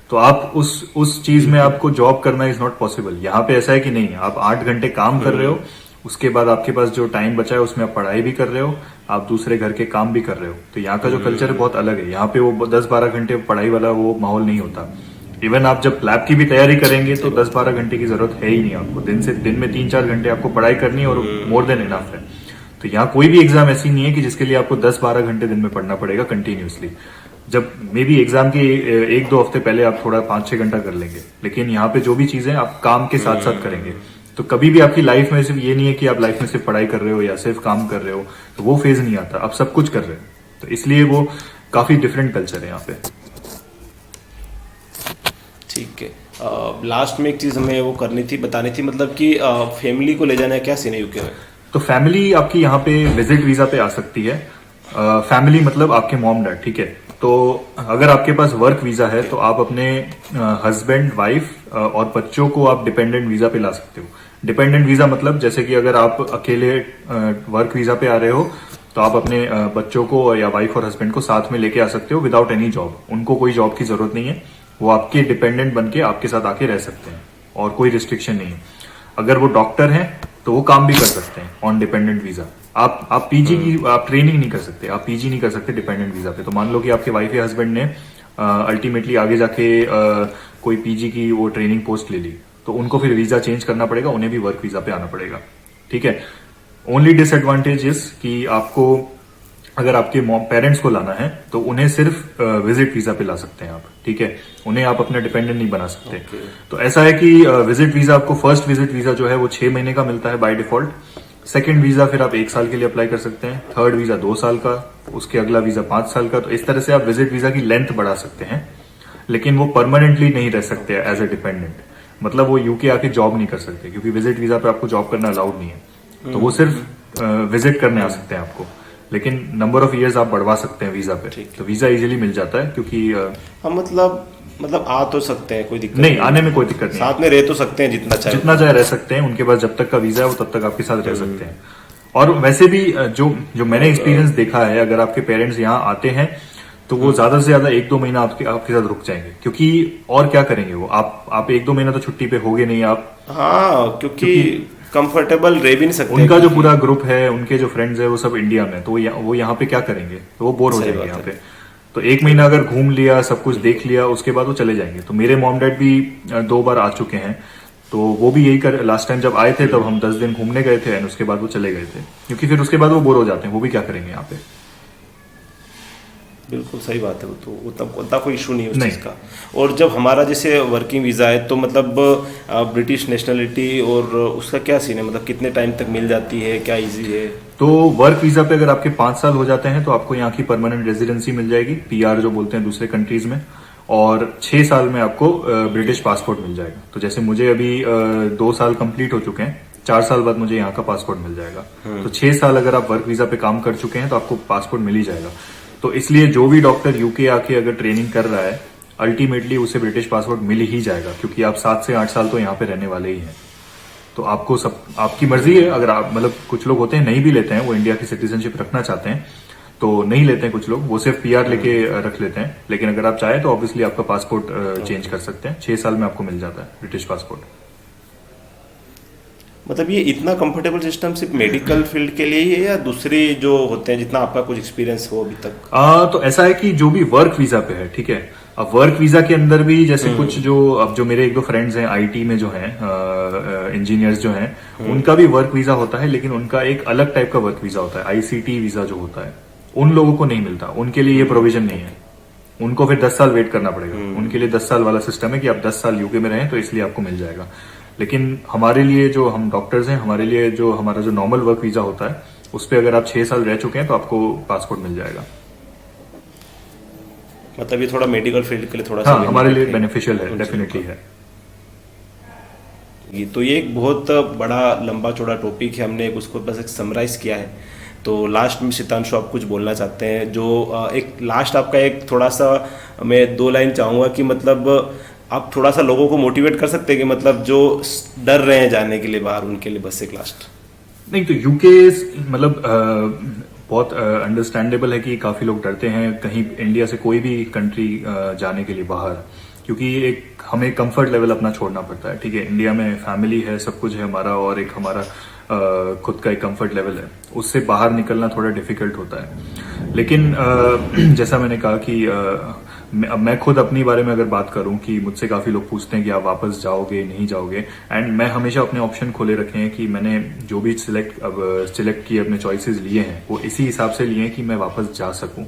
तो आप उस चीज में आपको जॉब करना इज नॉट पॉसिबल। यहाँ पे ऐसा है कि नहीं, आप 8 घंटे काम कर रहे हो, उसके बाद आपके पास जो टाइम बचा है उसमें आप पढ़ाई भी कर रहे हो, आप दूसरे घर के काम भी कर रहे हो। तो यहाँ का जो कल्चर है बहुत अलग है। यहाँ पे वो 10-12 घंटे पढ़ाई वाला वो माहौल नहीं होता। इवन आप जब लैब की भी तैयारी करेंगे तो 10-12 घंटे की जरूरत है ही नहीं आपको। दिन में 3-4 घंटे आपको पढ़ाई करनी है और मोर देन इनफ है। तो यहाँ कोई भी एग्जाम ऐसी नहीं है कि जिसके लिए आपको 10-12 घंटे दिन में पढ़ना पड़ेगा कंटिन्यूसली। जब मे बी एग्जाम के 1-2 हफ्ते पहले आप थोड़ा 5-6 घंटा कर लेंगे, लेकिन यहाँ पे जो भी चीजें आप काम के साथ साथ करेंगे। तो कभी भी आपकी लाइफ में सिर्फ ये नहीं है कि आप लाइफ में सिर्फ पढ़ाई कर रहे हो या सिर्फ काम कर रहे हो, तो वो फेज नहीं आता, आप सब कुछ कर रहे हो। तो इसलिए वो काफी डिफरेंट कल्चर है यहाँ पे। ठीक है। लास्ट में एक चीज हमें वो करनी थी, बतानी थी, मतलब कि फैमिली को ले जाना है, क्या सीन है यूके में? तो फैमिली आपकी यहाँ पे विजिट वीजा पे आ सकती है। फैमिली मतलब आपके मॉम डैड, ठीक है। तो अगर आपके पास वर्क वीजा है तो आप अपने हस्बैंड, वाइफ और बच्चों को आप डिपेंडेंट वीजा पे ला सकते हो। डिपेंडेंट वीजा मतलब जैसे कि अगर आप अकेले वर्क वीजा पे आ रहे हो तो आप अपने बच्चों को या वाइफ और हस्बैंड को साथ में लेके आ सकते हो विदाउट एनी जॉब। उनको कोई जॉब की जरूरत नहीं है, वो आपके डिपेंडेंट बन के आपके साथ आके रह सकते हैं और कोई रिस्ट्रिक्शन नहीं है। अगर वो डॉक्टर हैं तो वो काम भी कर सकते हैं ऑन डिपेंडेंट वीजा। आप PG की आप ट्रेनिंग नहीं कर सकते, आप PG नहीं कर सकते डिपेंडेंट वीजा पे। तो मान लो कि आपके वाइफ या हस्बैंड ने अल्टीमेटली आगे जाके कोई PG की वो ट्रेनिंग पोस्ट ले ली, तो उनको फिर वीजा चेंज करना पड़ेगा, उन्हें भी वर्क वीजा पे आना पड़ेगा, ठीक है। ओनली डिसएडवांटेज इज कि आपको अगर आपके पेरेंट्स को लाना है तो उन्हें सिर्फ विजिट वीजा पे ला सकते हैं आप, ठीक है। उन्हें आप अपना डिपेंडेंट नहीं बना सकते। तो ऐसा है कि विजिट वीजा आपको, फर्स्ट विजिट वीजा जो है वो 6 महीने का मिलता है बाय डिफॉल्ट। सेकंड वीजा फिर आप 1 साल के लिए अप्लाई कर सकते हैं। थर्ड वीजा 2 साल का, उसके अगला वीजा 5 साल का। तो इस तरह से आप विजिट वीजा की लेंथ बढ़ा सकते हैं, लेकिन वो परमानेंटली नहीं रह सकते एज ए डिपेंडेंट। मतलब वो यूके आके जॉब नहीं कर सकते, क्योंकि विजिट वीजा पे आपको जॉब करना अलाउड नहीं है। तो वो सिर्फ विजिट करने आ सकते हैं आपको, लेकिन नंबर ऑफ इयर्स आप बढ़वा सकते हैं वीजा पे। तो वीजा इजीली मिल जाता है, क्योंकि हम मतलब आ तो सकते हैं, कोई दिक्कत नहीं, आने में कोई दिक्कत नहीं, साथ में रह तो सकते हैं, जितना चाहे रह सकते हैं। उनके पास जब तक का वीजा है वो तब तक आपके साथ रह सकते हैं। और वैसे भी जो मैंने एक्सपीरियंस देखा है, अगर आपके पेरेंट्स यहाँ आते हैं तो वो ज्यादा से ज्यादा 1-2 महीना आपके साथ रुक जाएंगे, क्योंकि और क्या करेंगे वो, आप 1-2 महीना तो छुट्टी पे होगे नहीं आप। हाँ, क्योंकि कंफर्टेबल रह भी नहीं सकते। उनका जो पूरा ग्रुप है, उनके जो फ्रेंड्स है वो सब इंडिया में, तो वो यहाँ पे क्या करेंगे, तो वो बोर हो जाएंगे यहाँ पे। तो 1 महीना अगर घूम लिया, सब कुछ देख लिया, उसके बाद वो चले जाएंगे। तो मेरे मॉम डैड भी 2 बार आ चुके हैं, तो वो भी यही कर, लास्ट टाइम जब आए थे तब हम 10 दिन घूमने गए थे, एंड उसके बाद वो चले गए थे, क्योंकि फिर उसके बाद वो बोर हो जाते हैं, वो भी क्या करेंगे यहाँ पे। बिल्कुल सही बात है। वो तो उतना कोई इशू नहीं है उस नहीं। चीज़ का। और जब हमारा जैसे वर्किंग वीज़ा है तो मतलब ब्रिटिश नेशनलिटी और उसका क्या सीन है, मतलब कितने टाइम तक मिल जाती है, क्या इजी है? तो वर्क वीजा पे अगर आपके 5 साल हो जाते हैं तो आपको यहाँ की परमानेंट रेजिडेंसी मिल जाएगी, पीआर जो बोलते हैं दूसरे कंट्रीज में। और 6 साल में आपको ब्रिटिश पासपोर्ट मिल जाएगा। तो जैसे मुझे अभी 2 साल कंप्लीट हो चुके हैं, 4 साल बाद मुझे यहाँ का पासपोर्ट मिल जाएगा। तो 6 साल अगर आप वर्क वीजा पे काम कर चुके हैं तो आपको पासपोर्ट मिल ही जाएगा। तो इसलिए जो भी डॉक्टर यूके आके अगर ट्रेनिंग कर रहा है, अल्टीमेटली उसे ब्रिटिश पासपोर्ट मिल ही जाएगा, क्योंकि आप 7 से 8 साल तो यहाँ पे रहने वाले ही हैं। तो आपको सब आपकी मर्जी है। अगर आप मतलब कुछ लोग होते हैं नहीं भी लेते हैं, वो इंडिया की सिटीजनशिप रखना चाहते हैं तो नहीं लेते हैं कुछ लोग, वो सिर्फ पीआर लेके रख लेते हैं। लेकिन अगर आप चाहें तो ऑब्वियसली आपका पासपोर्ट चेंज कर सकते हैं। 6 साल में आपको मिल जाता है ब्रिटिश पासपोर्ट। मतलब ये इतना कंफर्टेबल सिस्टम सिर्फ मेडिकल फील्ड के लिए ही है या दूसरे जो होते हैं, जितना आपका कुछ एक्सपीरियंस हो अभी तक? तो ऐसा है कि जो भी वर्क वीजा पे है, ठीक है, अब वर्क वीजा के अंदर भी जैसे कुछ जो मेरे एक दो फ्रेंड्स हैं आईटी में जो हैं, इंजीनियर्स जो हैं, उनका भी वर्क वीजा होता है, लेकिन उनका एक अलग टाइप का वर्क वीजा होता है, आईसीटी वीजा जो होता है। उन लोगों को नहीं मिलता, उनके लिए ये प्रोविजन नहीं है। उनको फिर 10 साल वेट करना पड़ेगा। उनके लिए 10 साल वाला सिस्टम है कि आप 10 साल यूके में रहें तो इसलिए आपको मिल जाएगा। लेकिन हमारे लिए जो हम डॉक्टर्स हैं, हमारे लिए जो हमारा जो नॉर्मल वर्क वीजा होता है, उस पर अगर आप 6 साल रह चुके हैं तो आपको पासपोर्ट मिल जाएगा। मतलब ये थोड़ा मेडिकल फील्ड के लिए थोड़ा हाँ, सा हमारे लिए benefit बेनिफिशियल है, उन डेफिनेटली चीज़ों है। का। तो ये एक बहुत बड़ा लंबा चौड़ा टॉपिक है, हमने एक उसको बस एक समराइज किया है। तो लास्ट में सितांशु आप कुछ बोलना चाहते हैं जो एक लास्ट आपका एक थोड़ा सा, मैं 2 लाइन चाहूंगा कि मतलब आप थोड़ा सा लोगों को मोटिवेट कर सकते हैं कि मतलब जो डर रहे हैं जाने के लिए बाहर, उनके लिए बस एक लास्ट। नहीं तो यूके मतलब बहुत अंडरस्टैंडेबल है कि काफी लोग डरते हैं कहीं इंडिया से कोई भी कंट्री जाने के लिए बाहर, क्योंकि एक हमें कंफर्ट लेवल अपना छोड़ना पड़ता है। ठीक है, इंडिया में फैमिली है, सब कुछ है हमारा, और एक हमारा खुद का एक कंफर्ट लेवल है, उससे बाहर निकलना थोड़ा डिफिकल्ट होता है। लेकिन जैसा मैंने कहा कि अब मैं खुद अपनी बारे में अगर बात करूं कि मुझसे काफी लोग पूछते हैं कि आप वापस जाओगे नहीं जाओगे, एंड मैं हमेशा अपने ऑप्शन खोले रखे हैं कि मैंने जो भी सिलेक्ट किए, अपने चॉइसेस लिए हैं, वो इसी हिसाब से लिए हैं कि मैं वापस जा सकूं।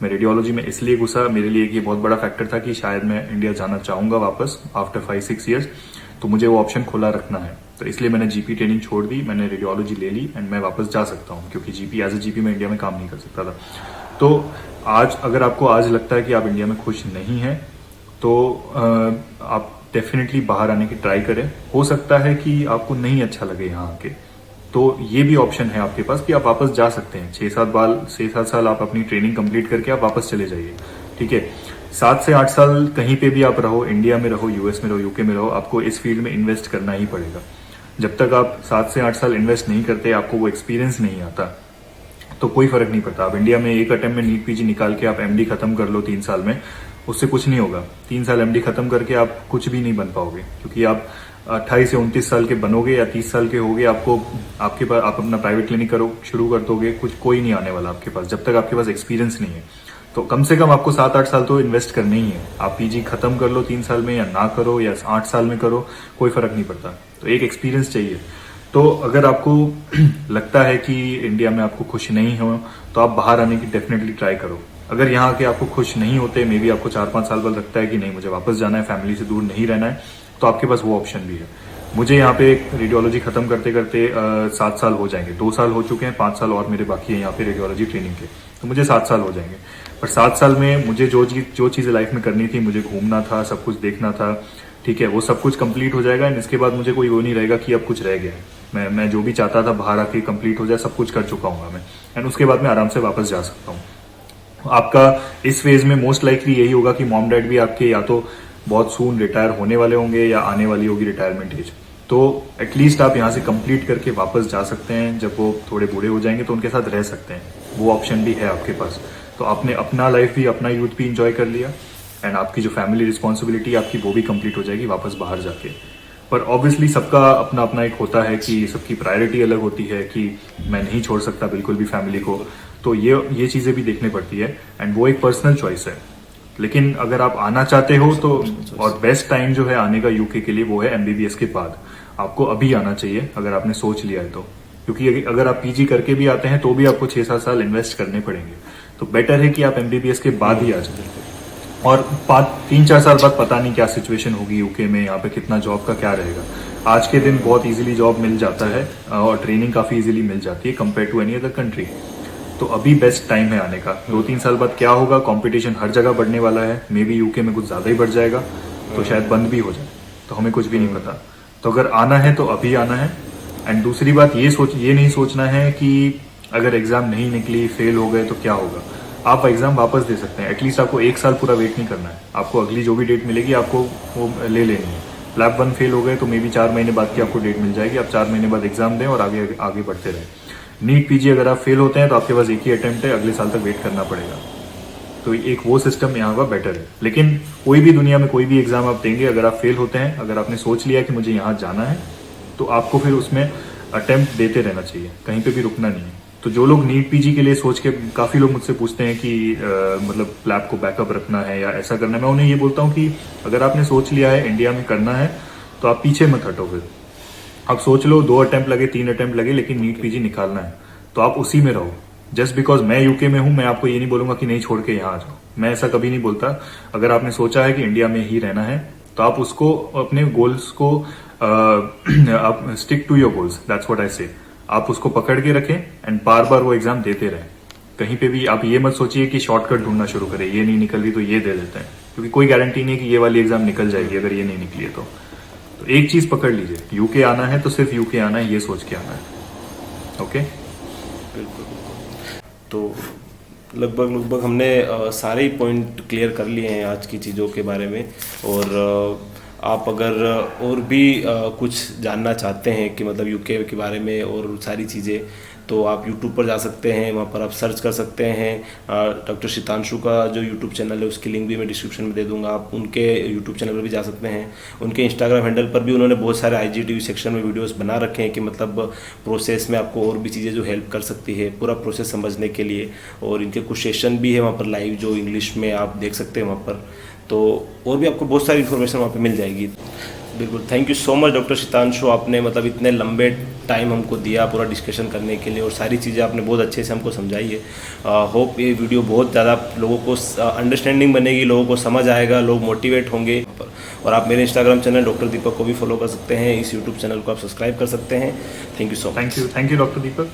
मैं रेडियोलॉजी में इसलिए घुसा, मेरे लिए ये बहुत बड़ा फैक्टर था कि शायद मैं इंडिया जाना चाहूंगा वापस आफ्टर 5-6 ईयर्स, तो मुझे वो ऑप्शन खुला रखना है। तो इसलिए मैंने जीपी ट्रेनिंग छोड़ दी, मैंने रेडियोलॉजी ले ली, एंड मैं वापस जा सकता हूँ, क्योंकि जीपी एज ए जीपी में इंडिया में काम नहीं कर सकता था। तो आज अगर आपको आज लगता है कि आप इंडिया में खुश नहीं हैं, तो आप डेफिनेटली बाहर आने की ट्राई करें। हो सकता है कि आपको नहीं अच्छा लगे यहाँ आके, तो ये भी ऑप्शन है आपके पास कि आप वापस जा सकते हैं। 6-7 साल आप अपनी ट्रेनिंग कंप्लीट करके आप वापस चले जाइए। ठीक है, 7 से 8 साल कहीं पे भी आप रहो, इंडिया में रहो, यूएस में रहो, यूके में रहो, आपको इस फील्ड में इन्वेस्ट करना ही पड़ेगा। जब तक आप 7 से 8 साल इन्वेस्ट नहीं करते, आपको वो एक्सपीरियंस नहीं आता, तो कोई फर्क नहीं पड़ता। आप इंडिया में एक अटेम्प्ट में नीट पीजी निकाल के आप एमडी खत्म कर लो 3 साल में, उससे कुछ नहीं होगा। 3 साल एमडी खत्म करके आप कुछ भी नहीं बन पाओगे, क्योंकि आप 28 से 29 साल के बनोगे या 30 साल के होगे, आपके पास आप अपना प्राइवेट क्लिनिक शुरू कर दोगे, कोई नहीं आने वाला आपके पास, जब तक आपके पास एक्सपीरियंस नहीं है। तो कम से कम आपको 7-8 साल तो इन्वेस्ट करने ही है। आप पीजी खत्म कर लो 3 साल में, या ना करो, या 8 साल में करो, कोई फर्क नहीं पड़ता। तो एक एक्सपीरियंस चाहिए। तो अगर आपको लगता है कि इंडिया में आपको खुश नहीं हो, तो आप बाहर आने की डेफिनेटली ट्राई करो। अगर यहाँ के आपको खुश नहीं होते, मे बी आपको 4-5 साल बाद लगता है कि नहीं मुझे वापस जाना है, फैमिली से दूर नहीं रहना है, तो आपके पास वो ऑप्शन भी है। मुझे यहाँ पे रेडियोलॉजी खत्म करते करते 7 साल हो जाएंगे, 2 साल हो चुके हैं, 5 साल और मेरे बाकी है यहाँ पे रेडियोलॉजी ट्रेनिंग के, तो मुझे 7 साल हो जाएंगे। पर 7 साल में मुझे जो चीजें लाइफ में करनी थी, मुझे घूमना था, सब कुछ देखना था, ठीक है, वो सब कुछ कंप्लीट हो जाएगा। एंड इसके बाद मुझे कोई वो नहीं रहेगा कि अब कुछ रह गया है। मैं जो भी चाहता था बाहर आके कंप्लीट हो जाए, सब कुछ कर चुका हूँ मैं, एंड उसके बाद मैं आराम से वापस जा सकता हूँ। आपका इस फेज में मोस्ट लाइकली यही होगा कि मॉम डैड भी आपके या तो बहुत सून रिटायर होने वाले होंगे, या आने वाली होगी रिटायरमेंट एज, तो एटलीस्ट आप यहाँ से कंप्लीट करके वापस जा सकते हैं। जब वो थोड़े बूढ़े हो जाएंगे तो उनके साथ रह सकते हैं, वो ऑप्शन भी है आपके पास। तो आपने अपना लाइफ भी, अपना यूथ भी इंजॉय कर लिया, एंड आपकी जो फैमिली रिस्पॉन्सिबिलिटी आपकी वो भी कंप्लीट हो जाएगी वापस बाहर जाके। पर ऑब्वियसली सबका अपना अपना एक होता है कि सबकी प्रायोरिटी अलग होती है कि मैं नहीं छोड़ सकता बिल्कुल भी फैमिली को, तो ये चीजें भी देखनी पड़ती है, एंड वो एक पर्सनल चॉइस है। लेकिन अगर आप आना चाहते हो तो, और बेस्ट टाइम जो है आने का यूके के लिए वो है एमबीबीएस के बाद। आपको अभी आना चाहिए अगर आपने सोच लिया है तो, क्योंकि अगर आप पीजी करके भी आते हैं तो भी आपको 6-7 साल इन्वेस्ट करने पड़ेंगे। तो बेटर है कि आप एमबीबीएस के बाद ही आ जाए। और 3-4 साल बाद पता नहीं क्या सिचुएशन होगी यूके में, यहाँ पे कितना जॉब का क्या रहेगा। आज के दिन बहुत इजीली जॉब मिल जाता है और ट्रेनिंग काफी इजीली मिल जाती है compare to any other country. तो अभी बेस्ट टाइम है आने का। 2-3 साल बाद क्या होगा, कंपटीशन हर जगह बढ़ने वाला है, मे बी यूके में कुछ ज्यादा ही बढ़ जाएगा, तो शायद बंद भी हो जाए, तो हमें कुछ भी नहीं पता। तो अगर आना है तो अभी आना है। एंड दूसरी बात ये नहीं सोचना है कि अगर एग्जाम नहीं निकली, फेल हो गए तो क्या होगा। आप एग्जाम वापस दे सकते हैं, एटलीस्ट आपको 1 साल पूरा वेट नहीं करना है। आपको अगली जो भी डेट मिलेगी आपको वो ले लेनी है। लैब 1 फेल हो गए तो मे बी 4 महीने बाद की आपको डेट मिल जाएगी, आप 4 महीने बाद एग्जाम दें और आगे आगे बढ़ते रहें। नीट पीजी अगर आप फेल होते हैं तो आपके पास एक ही अटेम्प्ट है, अगले साल तक वेट करना पड़ेगा। तो एक वो सिस्टम यहाँ का बेटर है। लेकिन कोई भी दुनिया में कोई भी एग्जाम आप देंगे, अगर आप फेल होते हैं, अगर आपने सोच लिया कि मुझे यहाँ जाना है, तो आपको फिर उसमें अटेम्प्ट देते रहना चाहिए, कहीं पे भी रुकना नहीं है। तो जो लोग नीट पीजी के लिए सोच के, काफी लोग मुझसे पूछते हैं कि मतलब लैब को बैकअप रखना है या ऐसा करना है, मैं उन्हें ये बोलता हूँ कि अगर आपने सोच लिया है इंडिया में करना है तो आप पीछे मत हटो। फिर आप सोच लो 2 अटेम्प्ट लगे, 3 अटेम्प्ट लगे, लेकिन नीट पीजी निकालना है तो आप उसी में रहो। जस्ट बिकॉज मैं यूके में हूं, मैं आपको ये नहीं बोलूंगा कि नहीं छोड़ के यहाँ आ जाओ, मैं ऐसा कभी नहीं बोलता। अगर आपने सोचा है कि इंडिया में ही रहना है तो आप उसको, अपने गोल्स को आप stick to your goals, that's what I say. आप उसको पकड़ के रखें एंड बार बार वो एग्जाम देते रहें। कहीं पे भी आप ये मत सोचिए कि शॉर्टकट ढूंढना शुरू करें, ये नहीं निकल रही तो ये दे देते हैं, क्योंकि कोई गारंटी नहीं है कि ये वाली एग्जाम निकल जाएगी अगर ये नहीं निकली है तो एक चीज पकड़ लीजिए, यूके आना है तो सिर्फ यूके आना है, ये सोच के आना है। ओके, बिल्कुल। तो लगभग हमने सारे ही पॉइंट क्लियर कर लिए हैं आज की चीज़ों के बारे में। और आप अगर और भी कुछ जानना चाहते हैं कि मतलब यूके के बारे में और सारी चीज़ें, तो आप यूट्यूब पर जा सकते हैं, वहाँ पर आप सर्च कर सकते हैं। डॉक्टर शीतांशु का जो यूट्यूब चैनल है उसकी लिंक भी मैं डिस्क्रिप्शन में दे दूंगा, आप उनके यूट्यूब चैनल पर भी जा सकते हैं। उनके इंस्टाग्राम हैंडल पर भी उन्होंने बहुत सारे IGTV सेक्शन में वीडियोस बना रखे हैं कि मतलब प्रोसेस में आपको और भी चीज़ें जो हेल्प कर सकती है पूरा प्रोसेस समझने के लिए। और इनके कुछ सेशन भी है वहाँ पर लाइव, जो इंग्लिश में आप देख सकते हैं वहाँ पर। तो और भी आपको बहुत सारी इन्फॉर्मेशन वहाँ पे मिल जाएगी। बिल्कुल, thank you so much doctor Sheetanshu, आपने मतलब इतने लंबे टाइम हमको दिया पूरा डिस्कशन करने के लिए और सारी चीज़ें आपने बहुत अच्छे से हमको समझाई है। होप ये वीडियो बहुत ज़्यादा लोगों को अंडरस्टैंडिंग बनेगी, लोगों को समझ आएगा, लोग मोटिवेट होंगे। और आप मेरे इंस्टाग्राम चैनल डॉक्टर दीपक को भी फॉलो कर सकते हैं, इस यूट्यूब चैनल को आप सब्सक्राइब कर सकते हैं। Thank you so much. Thank you doctor Deepak.